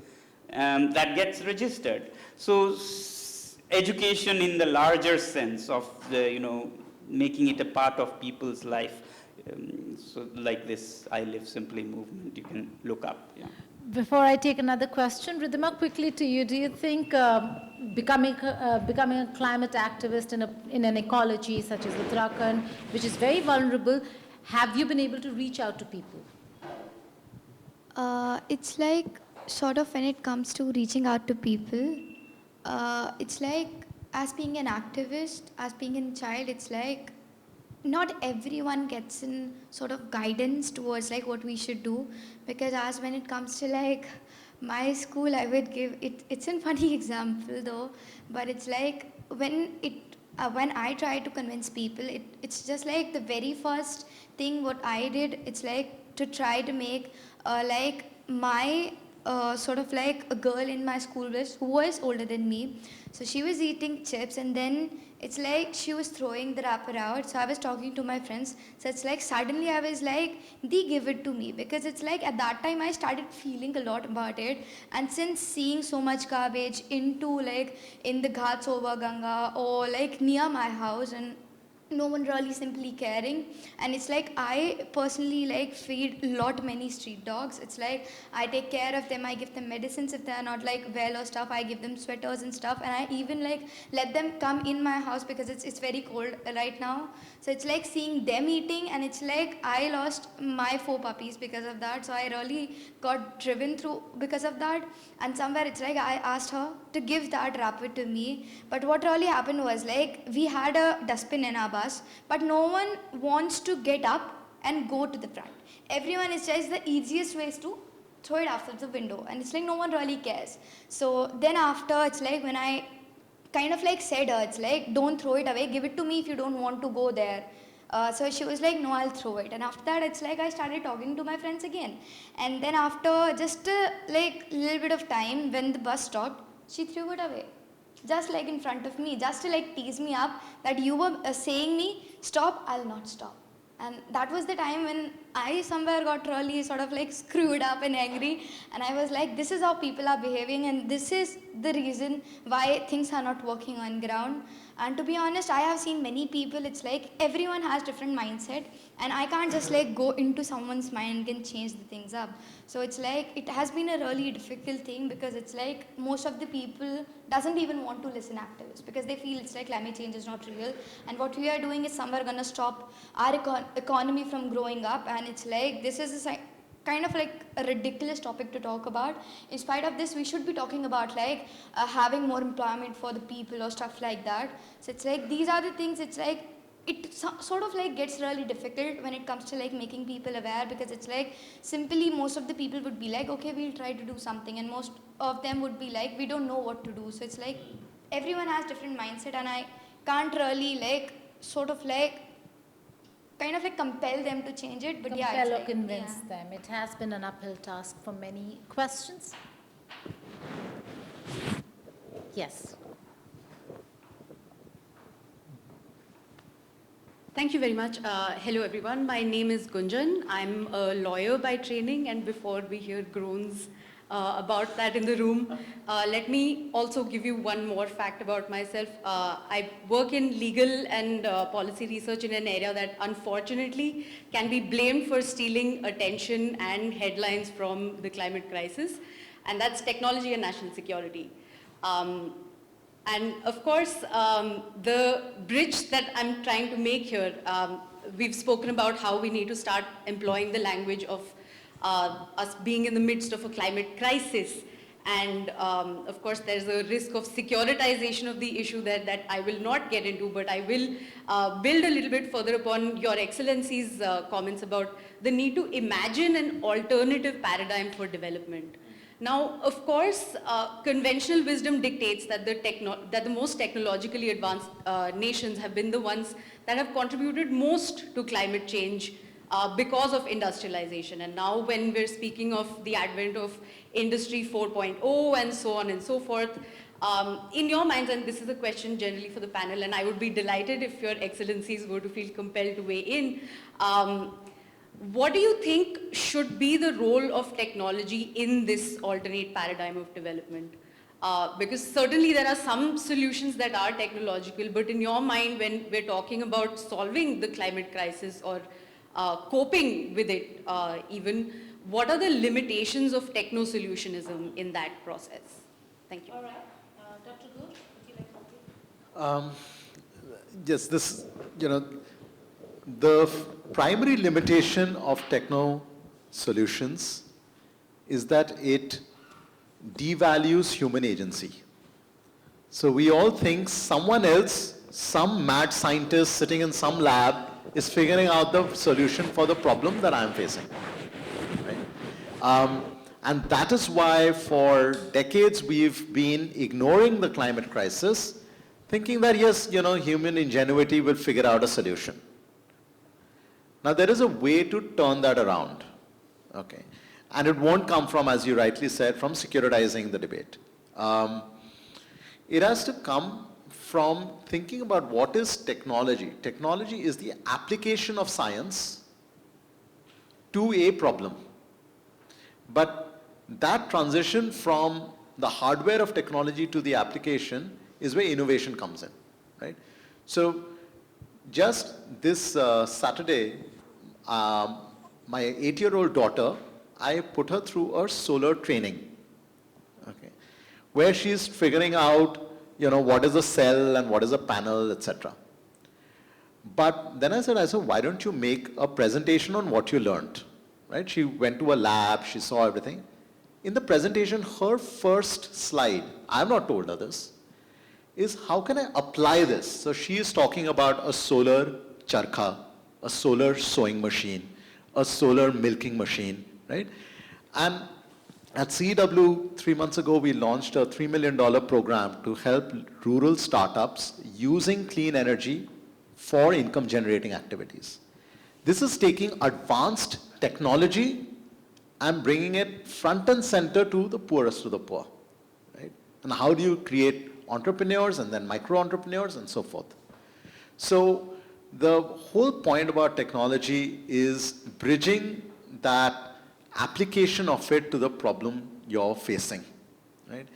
that gets registered. So education in the larger sense of the, making it a part of people's life. So like this I Live Simply movement, you can look up. Yeah. Before I take another question, Ridhima, quickly to you, do you think becoming a climate activist in an ecology such as Uttarakhand, which is very vulnerable, have you been able to reach out to people? It's like, sort of, when it comes to reaching out to people, it's like, as being an activist, as being a child, it's like not everyone gets in sort of guidance towards like what we should do, because as when it comes to like my school, I would give it, it's a funny example though, but it's like when I try to convince people, it's just like the very first thing what I did, it's like to try to make like my sort of like a girl in my school who was older than me. So she was eating chips and then it's like she was throwing the wrapper out. So I was talking to my friends. So it's like suddenly I was like, they give it to me, because it's like at that time I started feeling a lot about it. And since seeing so much garbage into like in the Ghats over Ganga or like near my house, and no one really simply caring, and it's like I personally like feed many street dogs. It's like I take care of them, I give them medicines if they are not like well or stuff, I give them sweaters and stuff, and I even like let them come in my house because it's very cold right now. So it's like seeing them eating, and it's like I lost my 4 puppies because of that. So I really got driven through because of that. And somewhere it's like I asked her to give that wrapper to me, but what really happened was like we had a dustbin in our bus, but no one wants to get up and go to the front. Everyone is just the easiest ways to throw it after the window, and it's like no one really cares. So then after, it's like when I kind of like said her, it's like don't throw it away, give it to me if you don't want to go there. So she was like, no, I'll throw it. And after that, it's like I started talking to my friends again. And then after just like little bit of time, when the bus stopped, she threw it away, just like in front of me, just to like tease me up that you were saying me, stop, I'll not stop. And that was the time when I somewhere got really sort of like screwed up and angry. And I was like, this is how people are behaving, and this is the reason why things are not working on ground. And to be honest, I have seen many people, it's like everyone has different mindset, and I can't just like go into someone's mind and change the things up. So it's like, it has been a really difficult thing, because it's like most of the people doesn't even want to listen activists, because they feel it's like climate change is not real, and what we are doing is somewhere gonna stop our economy from growing up. And it's like, this is a kind of like a ridiculous topic to talk about. In spite of this, we should be talking about like having more employment for the people or stuff like that. So it's like, these are the things, it's like, it sort of like gets really difficult when it comes to like making people aware, because it's like simply most of the people would be like, okay, we'll try to do something, and most of them would be like, we don't know what to do. So it's like everyone has different mindset, and I can't really like sort of like kind of like compel them to change it, but Compel yeah, it's or like, convince them. It has been an uphill task for many. Questions? Yes. Thank you very much. Hello, everyone. My name is Gunjan. I'm a lawyer by training, and before we hear groans about that in the room, let me also give you one more fact about myself. I work in legal and policy research in an area that unfortunately can be blamed for stealing attention and headlines from the climate crisis, and that's technology and national security. And of course, the bridge that I'm trying to make here, we've spoken about how we need to start employing the language of us being in the midst of a climate crisis. And of course, there's a risk of securitization of the issue there that I will not get into, but I will build a little bit further upon Your Excellency's comments about the need to imagine an alternative paradigm for development. Now, of course, conventional wisdom dictates that the most technologically advanced nations have been the ones that have contributed most to climate change because of industrialization. And now when we're speaking of the advent of Industry 4.0 and so on and so forth, in your minds, and this is a question generally for the panel, and I would be delighted if Your Excellencies were to feel compelled to weigh in, what do you think should be the role of technology in this alternate paradigm of development? Because certainly there are some solutions that are technological, but in your mind, when we're talking about solving the climate crisis or coping with it even, what are the limitations of techno-solutionism in that process? Thank you. All right. Dr. Ghosh, would you like to Yes, this, the primary limitation of techno solutions is that it devalues human agency. So we all think someone else, some mad scientist sitting in some lab is figuring out the solution for the problem that I'm facing. Right? And that is why for decades we've been ignoring the climate crisis, thinking that yes, human ingenuity will figure out a solution. Now there is a way to turn that around. Okay. And it won't come from, as you rightly said, from securitizing the debate. It has to come from thinking about what is technology. Technology is the application of science to a problem. But that transition from the hardware of technology to the application is where innovation comes in, right? So just this Saturday, my 8-year-old daughter, I put her through a solar training, okay, where she's figuring out, what is a cell and what is a panel, etc. But then I said, why don't you make a presentation on what you learned, right? She went to a lab, she saw everything. In the presentation, her first slide, I have not told her this, is how can I apply this? So she is talking about a solar charkha, a solar sewing machine, a solar milking machine, right? And at CW, 3 months ago, we launched a $3 million program to help rural startups using clean energy for income generating activities. This is taking advanced technology and bringing it front and center to the poorest of the poor, right? And how do you create entrepreneurs and then micro entrepreneurs and so forth? So the whole point about technology is bridging that application of it to the problem you're facing, right?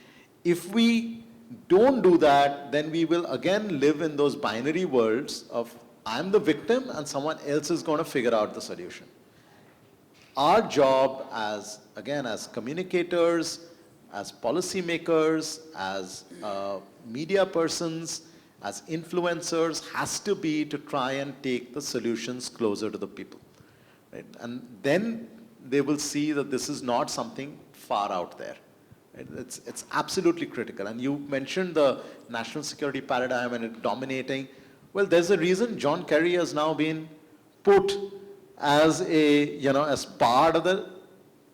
If we don't do that, then we will again live in those binary worlds of I'm the victim and someone else is going to figure out the solution. Our job as communicators, as policymakers, as media persons, as influencers, has to be to try and take the solutions closer to the people, right? And then they will see that this is not something far out there. Right? It's absolutely critical. And you mentioned the national security paradigm and it dominating. Well, there's a reason John Kerry has now been put as as part of the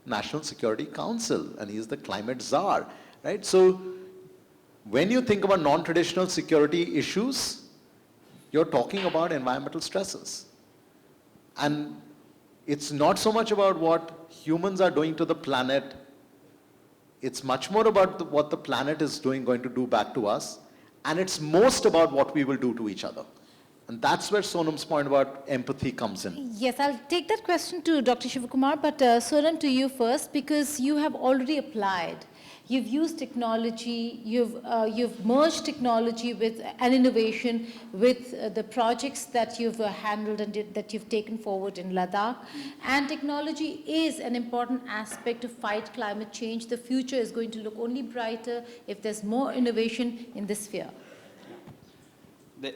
National Security Council, and he's the climate czar, right? So when you think about non-traditional security issues, you're talking about environmental stresses. And it's not so much about what humans are doing to the planet. It's much more about what the planet is going to do back to us. And it's most about what we will do to each other. And that's where Sonam's point about empathy comes in. Yes, I'll take that question to Dr. Sivakumar, but Sonam, to you first, because you have already applied. You've used technology, you've merged technology with an innovation with the projects that you've handled and that you've taken forward in Ladakh. And technology is an important aspect to fight climate change. The future is going to look only brighter if there's more innovation in this sphere.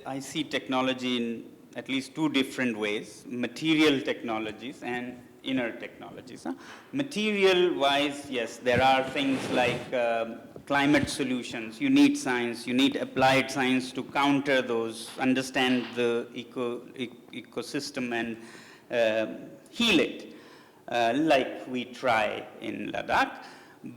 I see technology in at least two different ways: material technologies and inner technologies. Material-wise, yes, there are things like climate solutions. You need science, you need applied science to counter those, understand the ecosystem and heal it, like we try in Ladakh.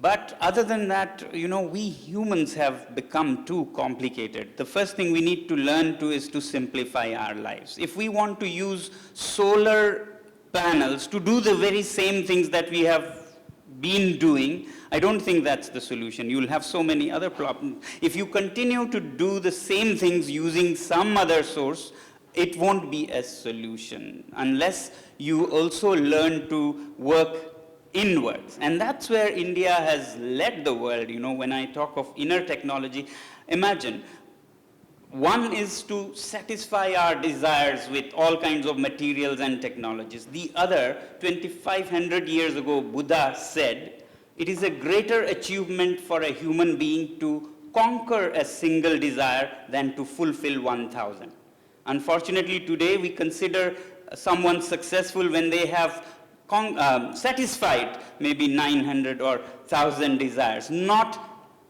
But other than that, we humans have become too complicated. The first thing we need to learn is to simplify our lives. If we want to use solar panels to do the very same things that we have been doing, I don't think that's the solution. You'll have so many other problems. If you continue to do the same things using some other source, it won't be a solution unless you also learn to work inwards. And that's where India has led the world. When I talk of inner technology, imagine, one is to satisfy our desires with all kinds of materials and technologies. The other, 2,500 years ago, Buddha said, it is a greater achievement for a human being to conquer a single desire than to fulfill 1,000. Unfortunately, today we consider someone successful when they have satisfied maybe 900 or 1,000 desires, not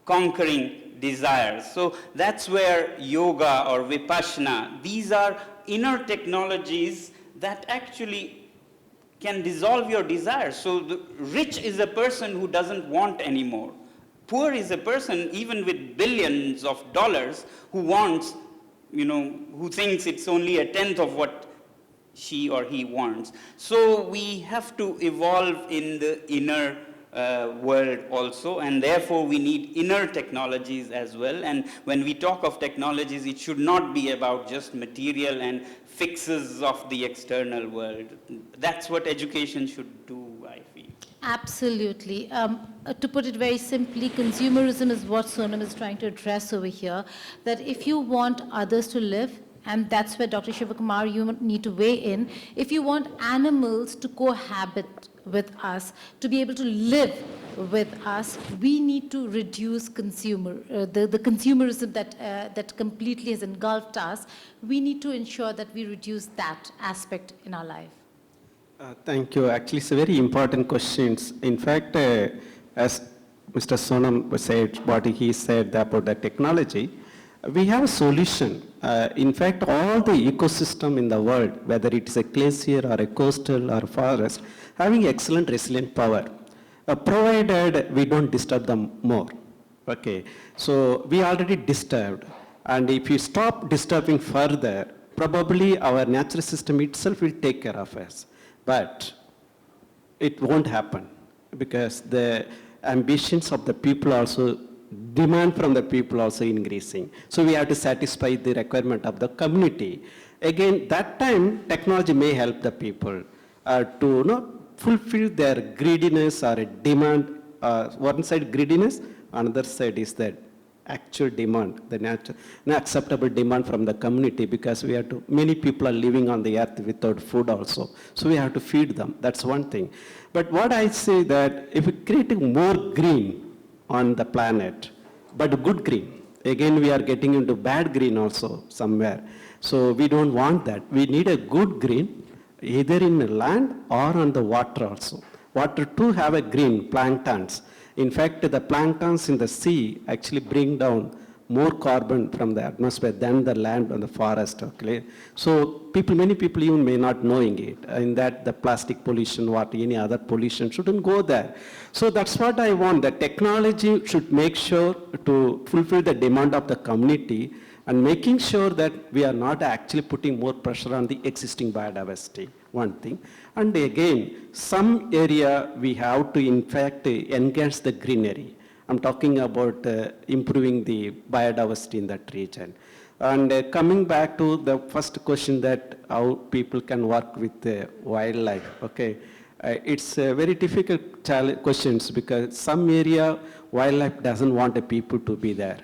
conquering desires. So that's where yoga or vipassana, these are inner technologies that actually can dissolve your desires. So the rich is a person who doesn't want anymore. Poor is a person, even with billions of dollars, who wants, who thinks it's only a tenth of what she or he wants. So we have to evolve in the inner world also, and therefore we need inner technologies as well. And when we talk of technologies, it should not be about just material and fixes of the external world. That's what education should do, I feel. Absolutely. To put it very simply, consumerism is what Sonam is trying to address over here, that if you want others to live, and that's where Dr. Sivakumar, you need to weigh in, if you want animals to cohabit with us, to be able to live with us, we need to reduce the consumerism that completely has engulfed us. We need to ensure that we reduce that aspect in our life. Thank you. Actually, it's a very important question. In fact, as Mr. Sonam said, what he said about the technology, we have a solution. In fact, all the ecosystem in the world, whether it is a glacier or a coastal or forest, having excellent resilient power, provided we don't disturb them more. Okay, so we already disturbed, and if you stop disturbing further, probably our natural system itself will take care of us. But it won't happen because the ambitions of the people also, demand from the people also increasing. So we have to satisfy the requirement of the community. Again, that time technology may help the people to fulfill their greediness or a demand. One side greediness, another side is that actual demand, the acceptable demand from the community, because we have to, many people are living on the earth without food also. So we have to feed them. That's one thing. But what I say that if we create more green on the planet, but good green, again we are getting into bad green also somewhere. So we don't want that. We need a good green, either in the land or on the water also. Water too have a green, planktons. In fact, the planktons in the sea actually bring down more carbon from the atmosphere than the land and the forest. Okay? So many people even may not knowing it, in that the plastic pollution, what any other pollution shouldn't go there. So that's what I want. The technology should make sure to fulfill the demand of the community and making sure that we are not actually putting more pressure on the existing biodiversity, one thing. And again, some area we have to in fact enhance the greenery. I'm talking about improving the biodiversity in that region. And coming back to the first question that how people can work with wildlife, okay. It's a very difficult questions because some area wildlife doesn't want the people to be there.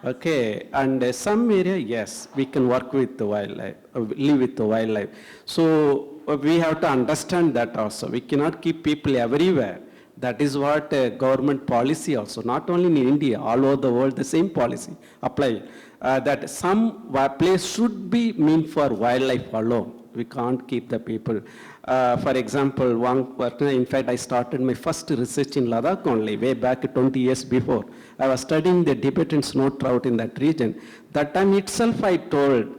Okay, and some area, yes, we can work with the wildlife, live with the wildlife. So we have to understand that also. We cannot keep people everywhere. That is what government policy also, not only in India, all over the world, the same policy apply. That some place should be meant for wildlife alone. We can't keep the people. For example, in fact, I started my first research in Ladakh only, way back 20 years before. I was studying the Tibetan snow trout in that region. That time itself I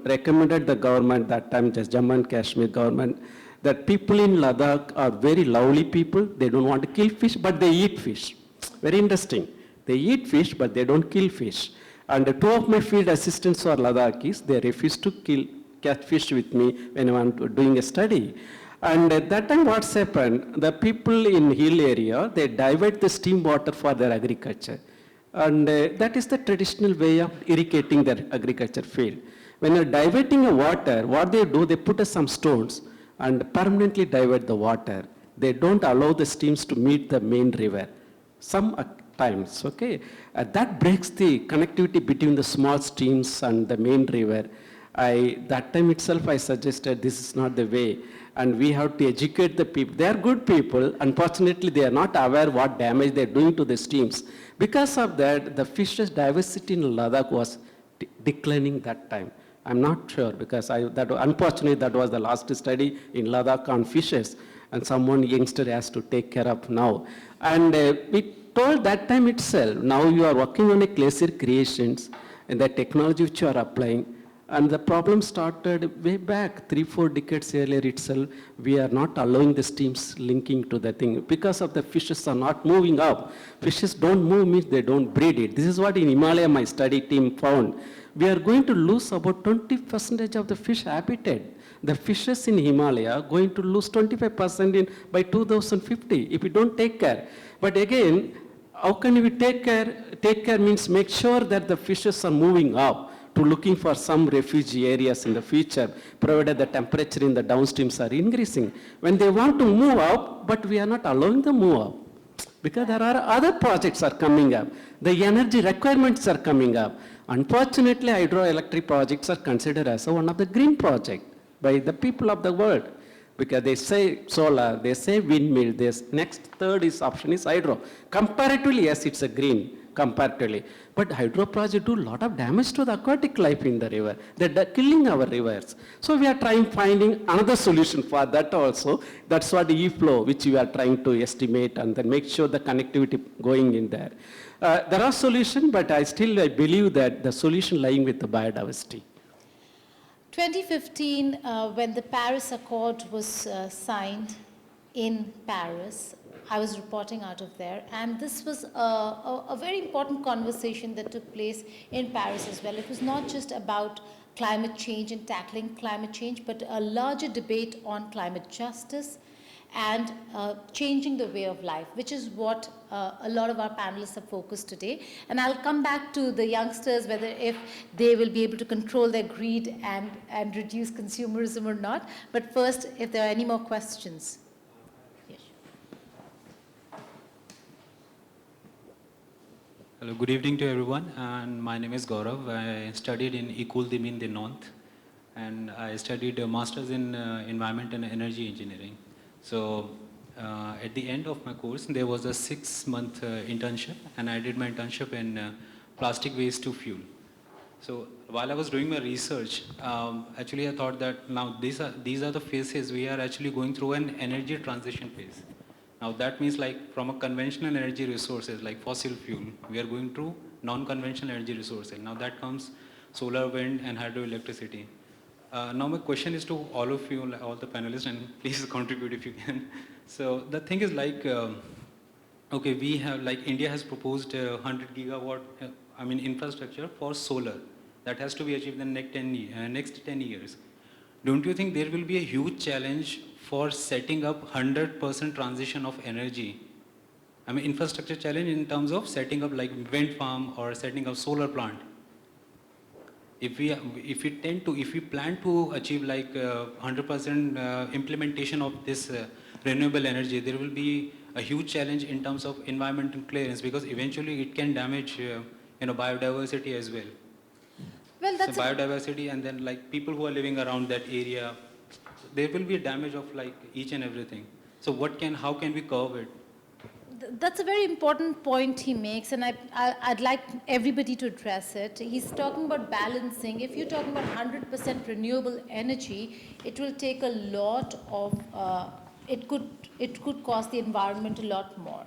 recommended the government, that time just Jammu and Kashmir government, that people in Ladakh are very lovely people. They don't want to kill fish, but they eat fish. Very interesting. They eat fish, but they don't kill fish. And two of my field assistants are Ladakhis. They refused to catch fish with me when I'm doing a study. And at that time what's happened, the people in hill area, they divert the steam water for their agriculture. And that is the traditional way of irrigating their agriculture field. When you're diverting the water, what they do, they put some stones and permanently divert the water. They don't allow the streams to meet the main river. Sometimes, okay? That breaks the connectivity between the small streams and the main river. That time itself I suggested this is not the way, and we have to educate the people. They are good people. Unfortunately, they are not aware what damage they are doing to the streams. Because of that, the fishes diversity in Ladakh was declining that time. I'm not sure because unfortunately that was the last study in Ladakh on fishes, and someone youngster has to take care of now. And we told that time itself, now you are working on a glacier creations and the technology which you are applying. And the problem started way back, 3-4 decades earlier itself. We are not allowing the streams linking to the thing because of the fishes are not moving up. Fishes don't move means they don't breed it. This is what in Himalaya my study team found. We are going to lose about 20% of the fish habitat. the fishes in Himalaya are going to lose 25% by 2050 if we don't take care. But again, how can we take care? Take care means make sure that the fishes are moving up to looking for some refugee areas in the future, provided the temperature in the downstreams are increasing. When they want to move up, but we are not allowing them to move up, because there are other projects are coming up. The energy requirements are coming up. Unfortunately, hydroelectric projects are considered as one of the green projects by the people of the world, because they say solar, they say windmill, this next third option is hydro. Comparatively, yes, it's a green, comparatively. But hydro projects do a lot of damage to the aquatic life in the river. They're killing our rivers. So we are finding another solution for that also. That's what e-flow, which we are trying to estimate and then make sure the connectivity going in there. There are solutions, but I believe that the solution lying with the biodiversity. 2015, when the Paris Accord was signed in Paris, I was reporting out of there, and this was a very important conversation that took place in Paris as well. It was not just about climate change and tackling climate change, but a larger debate on climate justice and changing the way of life, which is what a lot of our panelists have focused today. And I'll come back to the youngsters, whether if they will be able to control their greed and reduce consumerism or not. But first, if there are any more questions. Hello, good evening to everyone, and my name is Gaurav. I studied in École des Mines de Nantes, and I studied a master's in environment and energy engineering. So at the end of my course, there was a 6-month internship, and I did my internship in plastic waste to fuel. So while I was doing my research, actually I thought that now these are the phases we are actually going through an energy transition phase. Now that means like from a conventional energy resources like fossil fuel, we are going to non-conventional energy resources. Now that comes solar, wind and hydroelectricity. Now my question is to all of you, all the panelists, and please contribute if you can. So the thing is like, okay, we have like India has proposed 100 gigawatt, infrastructure for solar that has to be achieved in the next 10 years. Don't you think there will be a huge challenge for setting up 100% transition of energy? Infrastructure challenge in terms of setting up like wind farm or setting up solar plant. If we plan to achieve like 100% implementation of this renewable energy, there will be a huge challenge in terms of environmental clearance, because eventually it can damage biodiversity as well. Well, that's so biodiversity, and then like people who are living around that area, there will be a damage of like each and everything. So how can we curb it? That's a very important point he makes, and I'd like everybody to address it. He's talking about balancing. If you're talking about 100% renewable energy, it will take a lot of, it could cost the environment a lot more.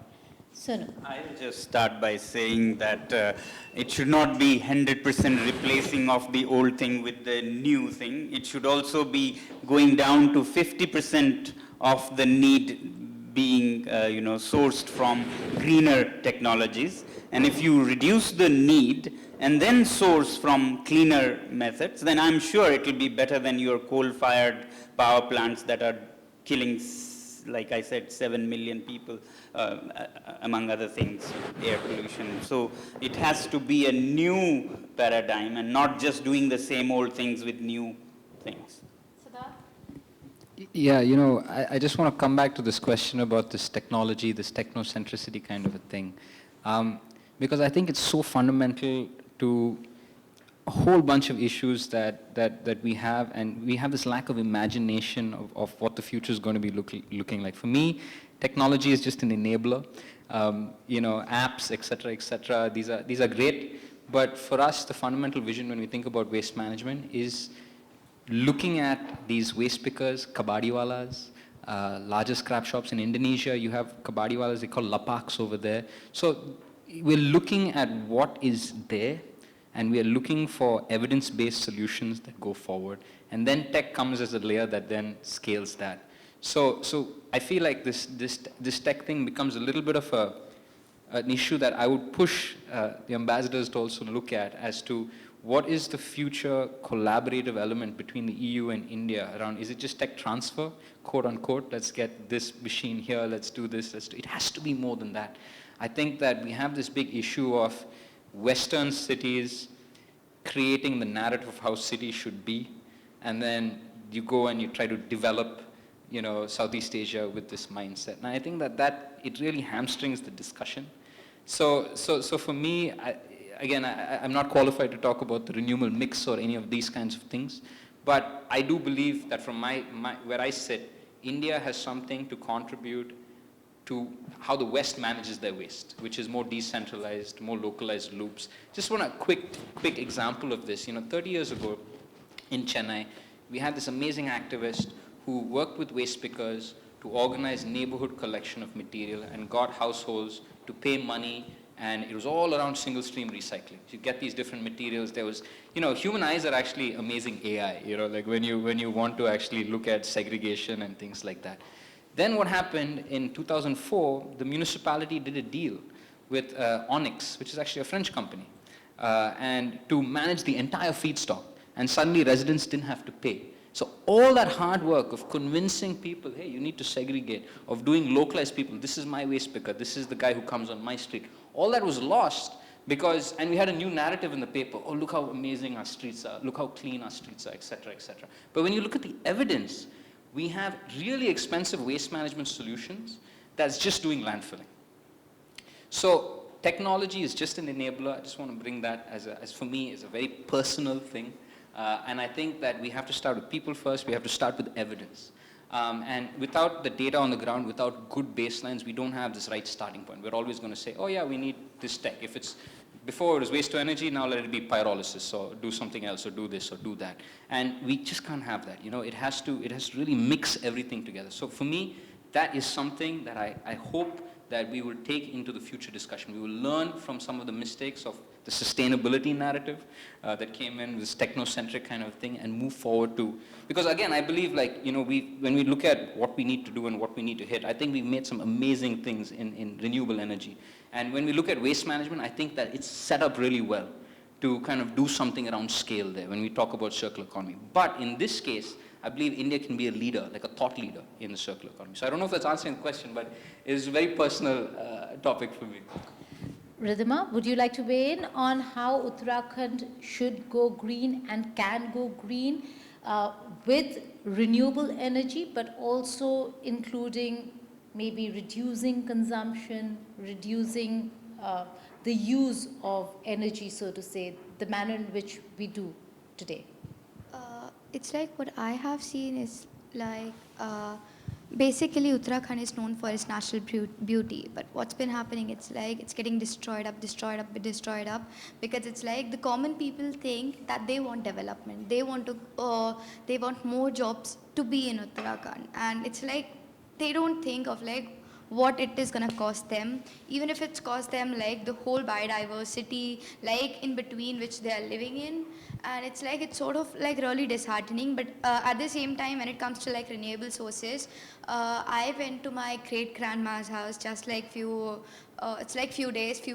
Sonam. I'll just start by saying that it should not be 100% replacing of the old thing with the new thing. It should also be going down to 50% of the need being sourced from greener technologies. And if you reduce the need and then source from cleaner methods, then I'm sure it will be better than your coal-fired power plants that are killing, like I said, 7 million people, among other things, air pollution. So it has to be a new paradigm and not just doing the same old things with new things. Yeah, I just want to come back to this question about this technology, this technocentricity kind of a thing. Because I think it's so fundamental to a whole bunch of issues that we have, and we have this lack of imagination of what the future is going to be looking like. For me, technology is just an enabler. Apps, etc., these are great. But for us, the fundamental vision when we think about waste management is looking at these waste pickers, kabadiwalas, larger scrap shops in Indonesia. You have kabadiwalas, they call lapaks over there. So we're looking at what is there, and we are looking for evidence-based solutions that go forward. And then tech comes as a layer that then scales that. So I feel like this tech thing becomes a little bit of an issue that I would push the ambassadors to also look at as to what is the future collaborative element between the EU and India around, is it just tech transfer, quote unquote, let's get this machine here, let's do this, it has to be more than that. I think that we have this big issue of Western cities creating the narrative of how cities should be, and then you go and you try to develop, Southeast Asia with this mindset. And I think that it really hamstrings the discussion. So for me, I'm not qualified to talk about the renewable mix or any of these kinds of things, but I do believe that from where I sit, India has something to contribute to how the West manages their waste, which is more decentralized, more localized loops. Just want a quick example of this. 30 years ago in Chennai, we had this amazing activist who worked with waste pickers to organize neighborhood collection of material and got households to pay money, and it was all around single stream recycling. You get these different materials. There was, human eyes are actually amazing AI, like when you want to actually look at segregation and things like that. Then what happened in 2004, the municipality did a deal with Onyx, which is actually a French company, and to manage the entire feedstock. And suddenly residents didn't have to pay. So all that hard work of convincing people, hey, you need to segregate, of doing localized people, this is my waste picker, this is the guy who comes on my street, all that was lost because, and we had a new narrative in the paper, oh, look how amazing our streets are, look how clean our streets are, etc., etc. But when you look at the evidence, we have really expensive waste management solutions that's just doing landfilling. So technology is just an enabler. I just want to bring that as for me, is a very personal thing. And I think that we have to start with people first. We have to start with evidence. And without the data on the ground, without good baselines, we don't have this right starting point. We're always going to say, oh yeah, we need this tech. If it's, before it was waste to energy, now let it be pyrolysis, or do something else, or do this, or do that. And we just can't have that. It has to really mix everything together. So for me, that is something that I hope that we will take into the future discussion. We will learn from some of the mistakes of the sustainability narrative that came in, this technocentric kind of thing, and move forward to, because again, I believe when we look at what we need to do and what we need to hit, I think we've made some amazing things in renewable energy. And when we look at waste management, I think that it's set up really well to kind of do something around scale there when we talk about circular economy. But in this case, I believe India can be a leader, like a thought leader in the circular economy. So I don't know if that's answering the question, but it's a very personal topic for me. Ridhima, would you like to weigh in on how Uttarakhand should go green and can go green with renewable energy, but also including maybe reducing consumption, reducing the use of energy, so to say, the manner in which we do today? It's like what I have seen is like basically Uttarakhand is known for its natural beauty, but what's been happening, it's like it's getting destroyed up because it's like the common people think that they want development, they want more jobs to be in Uttarakhand, and it's like they don't think of like what it is going to cost them, even if it's cost them like the whole biodiversity like in between which they are living in. And it's like it's sort of like really disheartening, but at the same time when it comes to like renewable sources, I went to my great grandma's house just like few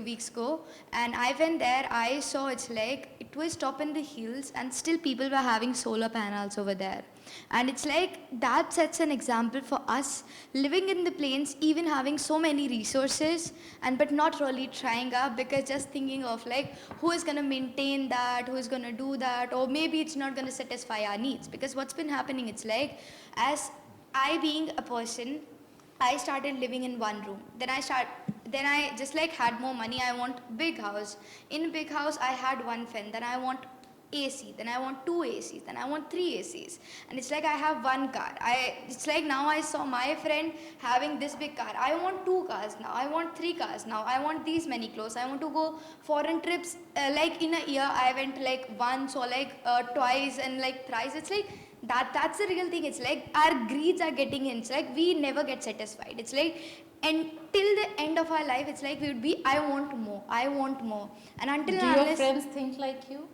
weeks ago, and I went there, I saw it's like it was top in the hills and still people were having solar panels over there. And it's like that sets an example for us living in the plains, even having so many resources, and but not really trying up, because just thinking of like who is going to maintain that, who is going to do that, or maybe it's not going to satisfy our needs. Because what's been happening, it's like as I being a person, I started living in one room. Then I just like had more money. I want big house. In big house, I had one fan. Then I want AC. Then I want 2 ACs. Then I want 3 ACs. And it's like I have one car. It's like now I saw my friend having this big car. I want 2 cars now. I want 3 cars now. I want these many clothes. I want to go foreign trips. Like in a year, I went like once or like twice and like thrice. It's like that's the real thing. It's like our greeds are getting in. It's like we never get satisfied. It's like, and till the end of our life, it's like we would be, I want more. And until do your friends think like you?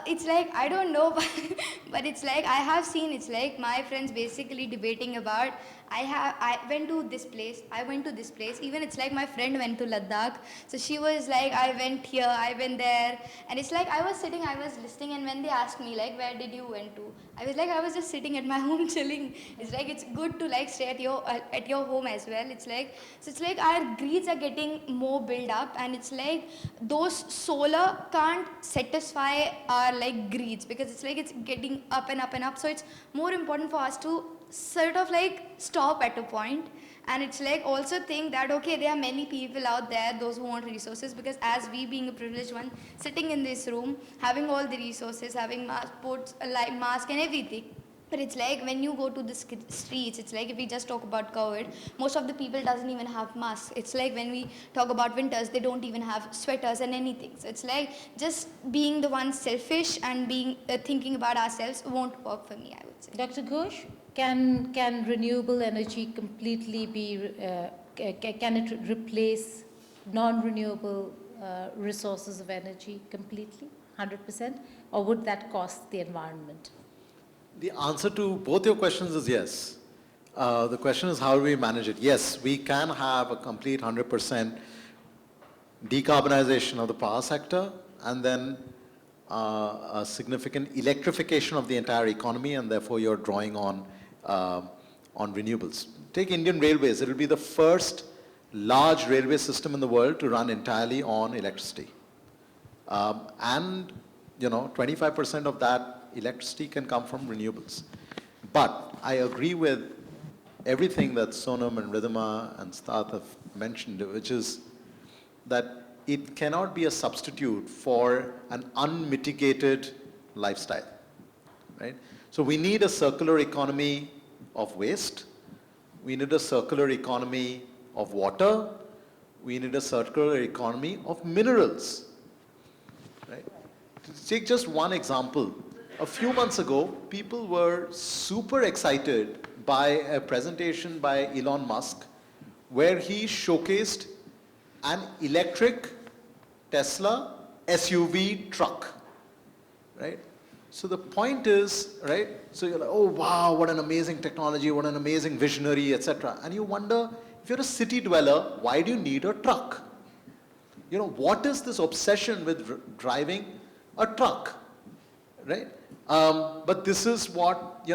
It's like, I don't know, but it's like, I have seen, it's like my friends basically debating about, I went to this place, I went to this place, even it's like my friend went to Ladakh, so she was like, I went here, I went there, and it's like, I was sitting, I was listening, and when they asked me, like, where did you went to? I was like, I was just sitting at my home chilling. It's like, it's good to like stay at your home as well. It's like, so it's like our greeds are getting more built up, and it's like, those solar can't satisfy our like greeds, because it's like, it's getting up and up and up, so it's more important for us to sort of like stop at a point. And it's like also think that, okay, there are many people out there, those who want resources, because as we being a privileged one, sitting in this room, having all the resources, having sports, like mask and everything. But it's like when you go to the streets, it's like if we just talk about COVID, most of the people doesn't even have masks. It's like when we talk about winters, they don't even have sweaters and anything. So it's like just being the one selfish and being thinking about ourselves won't work for me, I would say. Dr. Ghosh, can renewable energy completely be, can it replace non-renewable resources of energy completely, 100%? Or would that cost the environment? The answer to both your questions is yes. The question is how do we manage it? Yes, we can have a complete 100% decarbonization of the power sector, and then a significant electrification of the entire economy, and therefore you're drawing on renewables. Take Indian Railways. It will be the first large railway system in the world to run entirely on electricity. And, 25% of that electricity can come from renewables. But I agree with everything that Sonam and Ridhima and Siddharth have mentioned, which is that it cannot be a substitute for an unmitigated lifestyle, right? So we need a circular economy of waste. We need a circular economy of water. We need a circular economy of minerals, right? To take just one example, a few months ago, people were super excited by a presentation by Elon Musk where he showcased an electric Tesla SUV truck, right? So the point is, right, so you're like, oh wow, what an amazing technology, what an amazing visionary, etc. And you wonder, if you're a city dweller, why do you need a truck? What is this obsession with driving a truck, right? But this is what,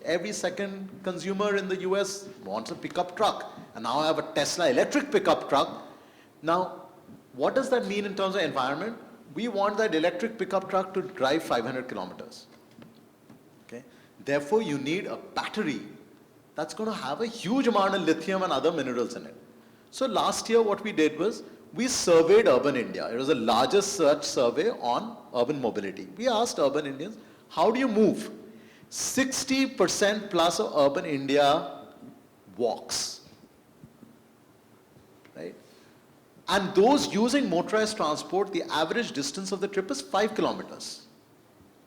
every second consumer in the US wants a pickup truck. And now I have a Tesla electric pickup truck. Now, what does that mean in terms of environment? We want that electric pickup truck to drive 500 kilometers. Okay? Therefore, you need a battery that's going to have a huge amount of lithium and other minerals in it. So last year, what we did was, we surveyed urban India. It was the largest search survey on urban mobility. We asked urban Indians, how do you move? 60% plus of urban India walks, right? And those using motorized transport, the average distance of the trip is 5 kilometers.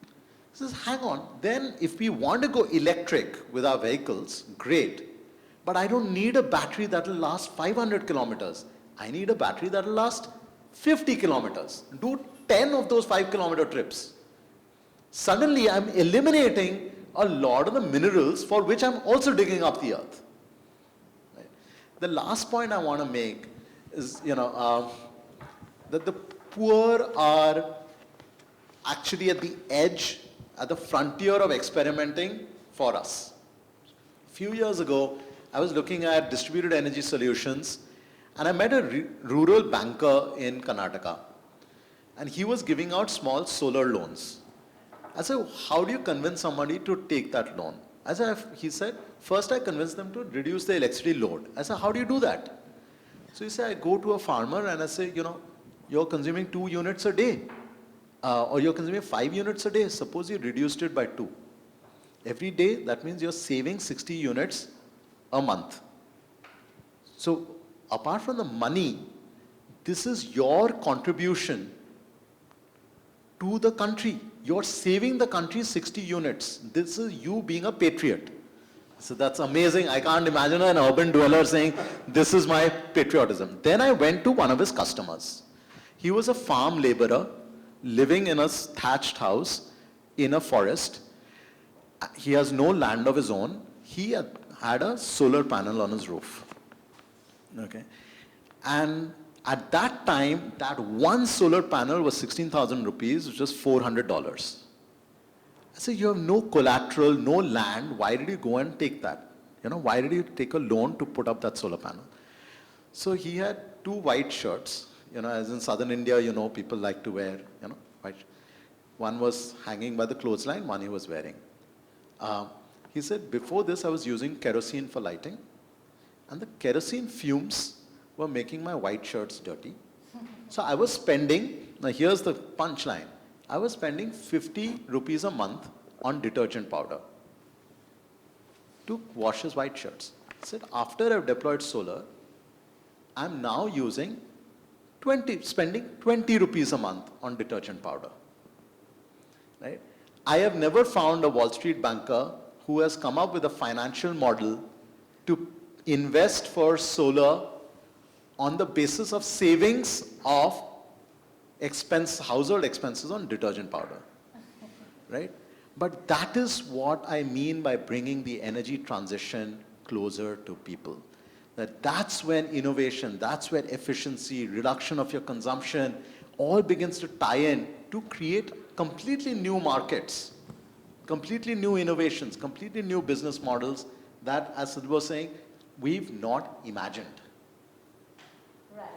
He says, hang on, then if we want to go electric with our vehicles, great. But I don't need a battery that will last 500 kilometers. I need a battery that will last 50 kilometers. Do 10 of those 5-kilometer trips. Suddenly, I'm eliminating a lot of the minerals for which I'm also digging up the earth. Right? The last point I want to make is, that the poor are actually at the edge, at the frontier of experimenting for us. A few years ago, I was looking at distributed energy solutions, and I met a rural banker in Karnataka, and he was giving out small solar loans. I said, how do you convince somebody to take that loan? He said, first I convince them to reduce the electricity load. I said, how do you do that? So he said, I go to a farmer and I say, you're consuming 2 units a day, or you're consuming 5 units a day. Suppose you reduced it by 2. Every day, that means you're saving 60 units a month. So apart from the money, this is your contribution to the country. You're saving the country 60 units. This is you being a patriot. So that's amazing. I can't imagine an urban dweller saying, this is my patriotism. Then I went to one of his customers. He was a farm laborer living in a thatched house in a forest. He has no land of his own. He had a solar panel on his roof. Okay. And at that time, that one solar panel was 16,000 rupees, which was $400. I said, you have no collateral, no land. Why did you go and take that? Why did you take a loan to put up that solar panel? So he had 2 white shirts. As in southern India, people like to wear, white. One was hanging by the clothesline, one he was wearing. He said, before this, I was using kerosene for lighting, and the kerosene fumes were making my white shirts dirty. So I was spending, now here's the punchline, I was spending 50 rupees a month on detergent powder to wash his white shirts. He said, after I've deployed solar, I'm now spending 20 rupees a month on detergent powder. Right? I have never found a Wall Street banker who has come up with a financial model to invest for solar on the basis of savings of household expenses on detergent powder. Right? But that is what I mean by bringing the energy transition closer to people. That's when innovation, that's where efficiency, reduction of your consumption, all begins to tie in to create completely new markets, completely new innovations, completely new business models that, as Sid was saying, we've not imagined. Right.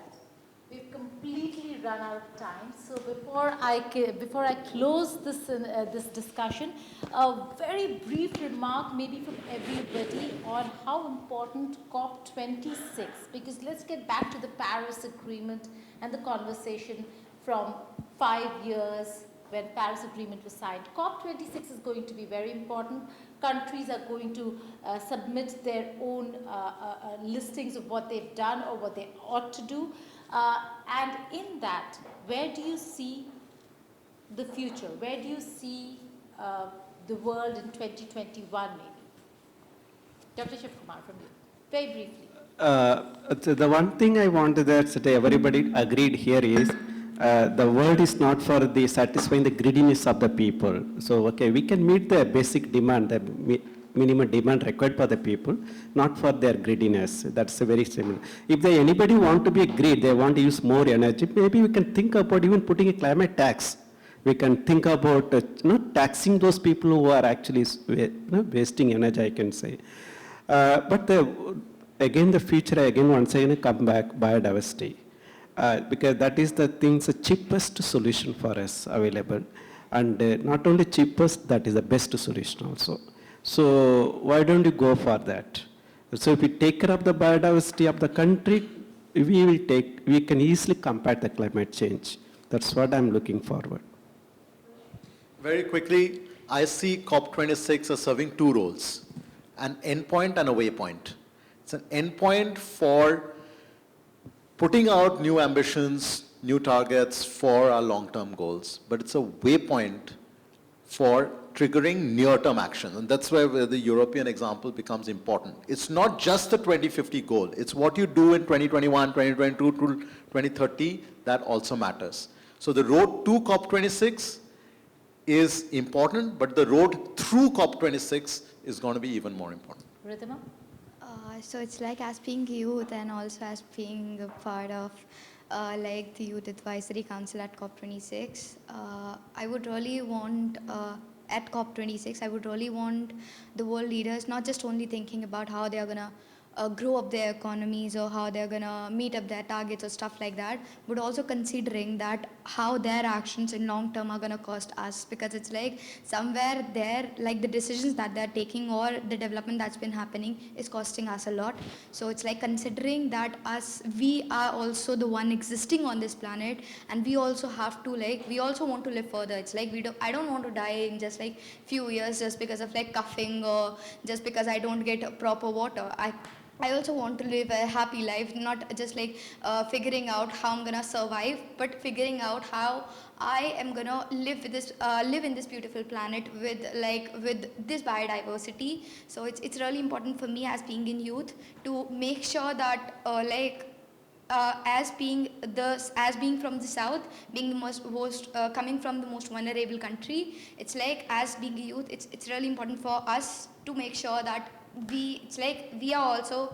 We've completely run out of time. So before I close this discussion, a very brief remark maybe from everybody on how important COP26, because let's get back to the Paris Agreement and the conversation from 5 years when Paris Agreement was signed. COP26 is going to be very important. Countries are going to submit their own listings of what they've done or what they ought to do. And in that, where do you see the future? Where do you see the world in 2021 maybe? Dr. Sivakumar, from you, very briefly. The one thing I wanted that everybody agreed here is the world is not for the satisfying the greediness of the people. So, okay, we can meet the basic demand, the minimum demand required for the people, not for their greediness. That's a very similar. If anybody want to be greedy, they want to use more energy, maybe we can think about even putting a climate tax. We can think about taxing those people who are actually wasting energy, I can say. But again, the future, once again, come back, biodiversity. Because that is the cheapest solution for us available. And not only cheapest, that is the best solution also. So why don't you go for that? So if we take care of the biodiversity of the country, we can easily combat the climate change. That's what I'm looking forward. Very quickly, I see COP26 as serving 2 roles, an endpoint and a waypoint. It's an endpoint for putting out new ambitions, new targets for our long-term goals, but it's a waypoint for triggering near-term action. And that's where the European example becomes important. It's not just the 2050 goal. It's what you do in 2021, 2022 to 2030 that also matters. So the road to COP26 is important, but the road through COP26 is going to be even more important. Ridhima? So it's like as being youth and also as being a part of like the Youth Advisory Council at COP26, I would really want at COP26, I would really want the world leaders not just only thinking about how they are going to grow up their economies or how they're going to meet up their targets or stuff like that, but also considering that how their actions in long term are going to cost us, because it's like somewhere there, like the decisions that they're taking or the development that's been happening is costing us a lot. So it's like considering that we are also the one existing on this planet, and we also have to we also want to live further. It's like I don't want to die in just like few years just because of like coughing or just because I don't get proper water. I also want to live a happy life, not just like figuring out how I'm gonna survive, but figuring out how I am gonna live with this, live in this beautiful planet with this biodiversity. So it's really important for me as being in youth to make sure that as being from the south, being the most coming from the most vulnerable country, it's like as being a youth, it's really important for us to make sure that we are also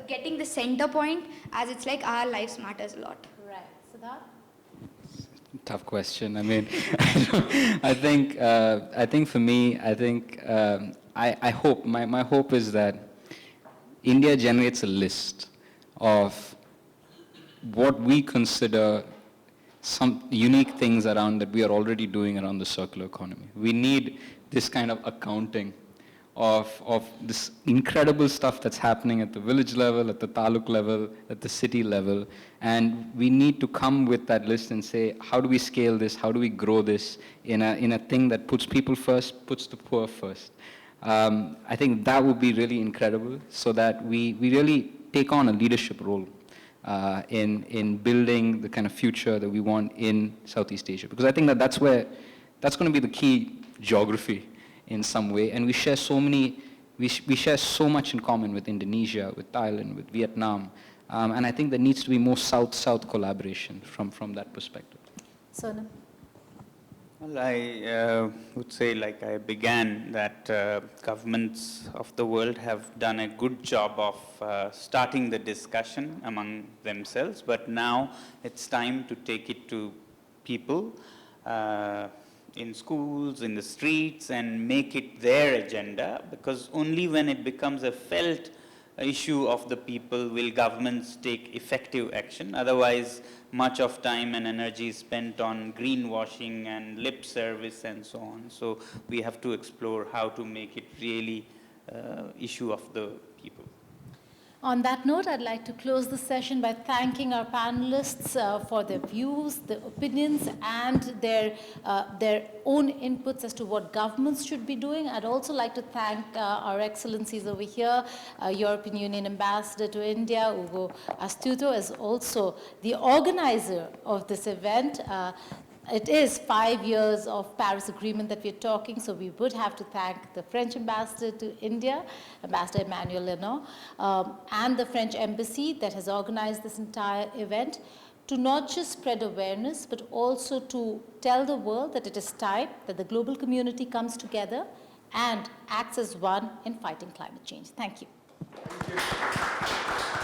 getting the center point, as it's like our lives matters a lot. Right. Siddharth? Tough question. I mean, I think for me, I hope, my hope is that India generates a list of what we consider some unique things around that we are already doing around the circular economy. We need this kind of accounting of this incredible stuff that's happening at the village level, at the taluk level, at the city level, and we need to come with that list and say, how do we scale this? How do we grow this in a thing that puts people first, puts the poor first? I think that would be really incredible, so that we really take on a leadership role in building the kind of future that we want in Southeast Asia. Because I think that's going to be the key geography in some way, and we share so much in common with Indonesia, with Thailand, with Vietnam, and I think there needs to be more South-South collaboration from that perspective. Sonam? Well, I would say, like I began, that governments of the world have done a good job of starting the discussion among themselves, but now it's time to take it to people in schools, in the streets, and make it their agenda, because only when it becomes a felt issue of the people will governments take effective action. Otherwise, much of time and energy is spent on greenwashing and lip service and so on. So we have to explore how to make it really issue of the people. On that note, I'd like to close the session by thanking our panelists for their views, their opinions, and their own inputs as to what governments should be doing. I'd also like to thank our excellencies over here, European Union Ambassador to India, Ugo Astuto, as also the organizer of this event. It is 5 years of Paris Agreement that we're talking, so we would have to thank the French ambassador to India, Ambassador Emmanuel Lenoir, and the French embassy that has organized this entire event, to not just spread awareness, but also to tell the world that it is time that the global community comes together and acts as one in fighting climate change. Thank you. Thank you.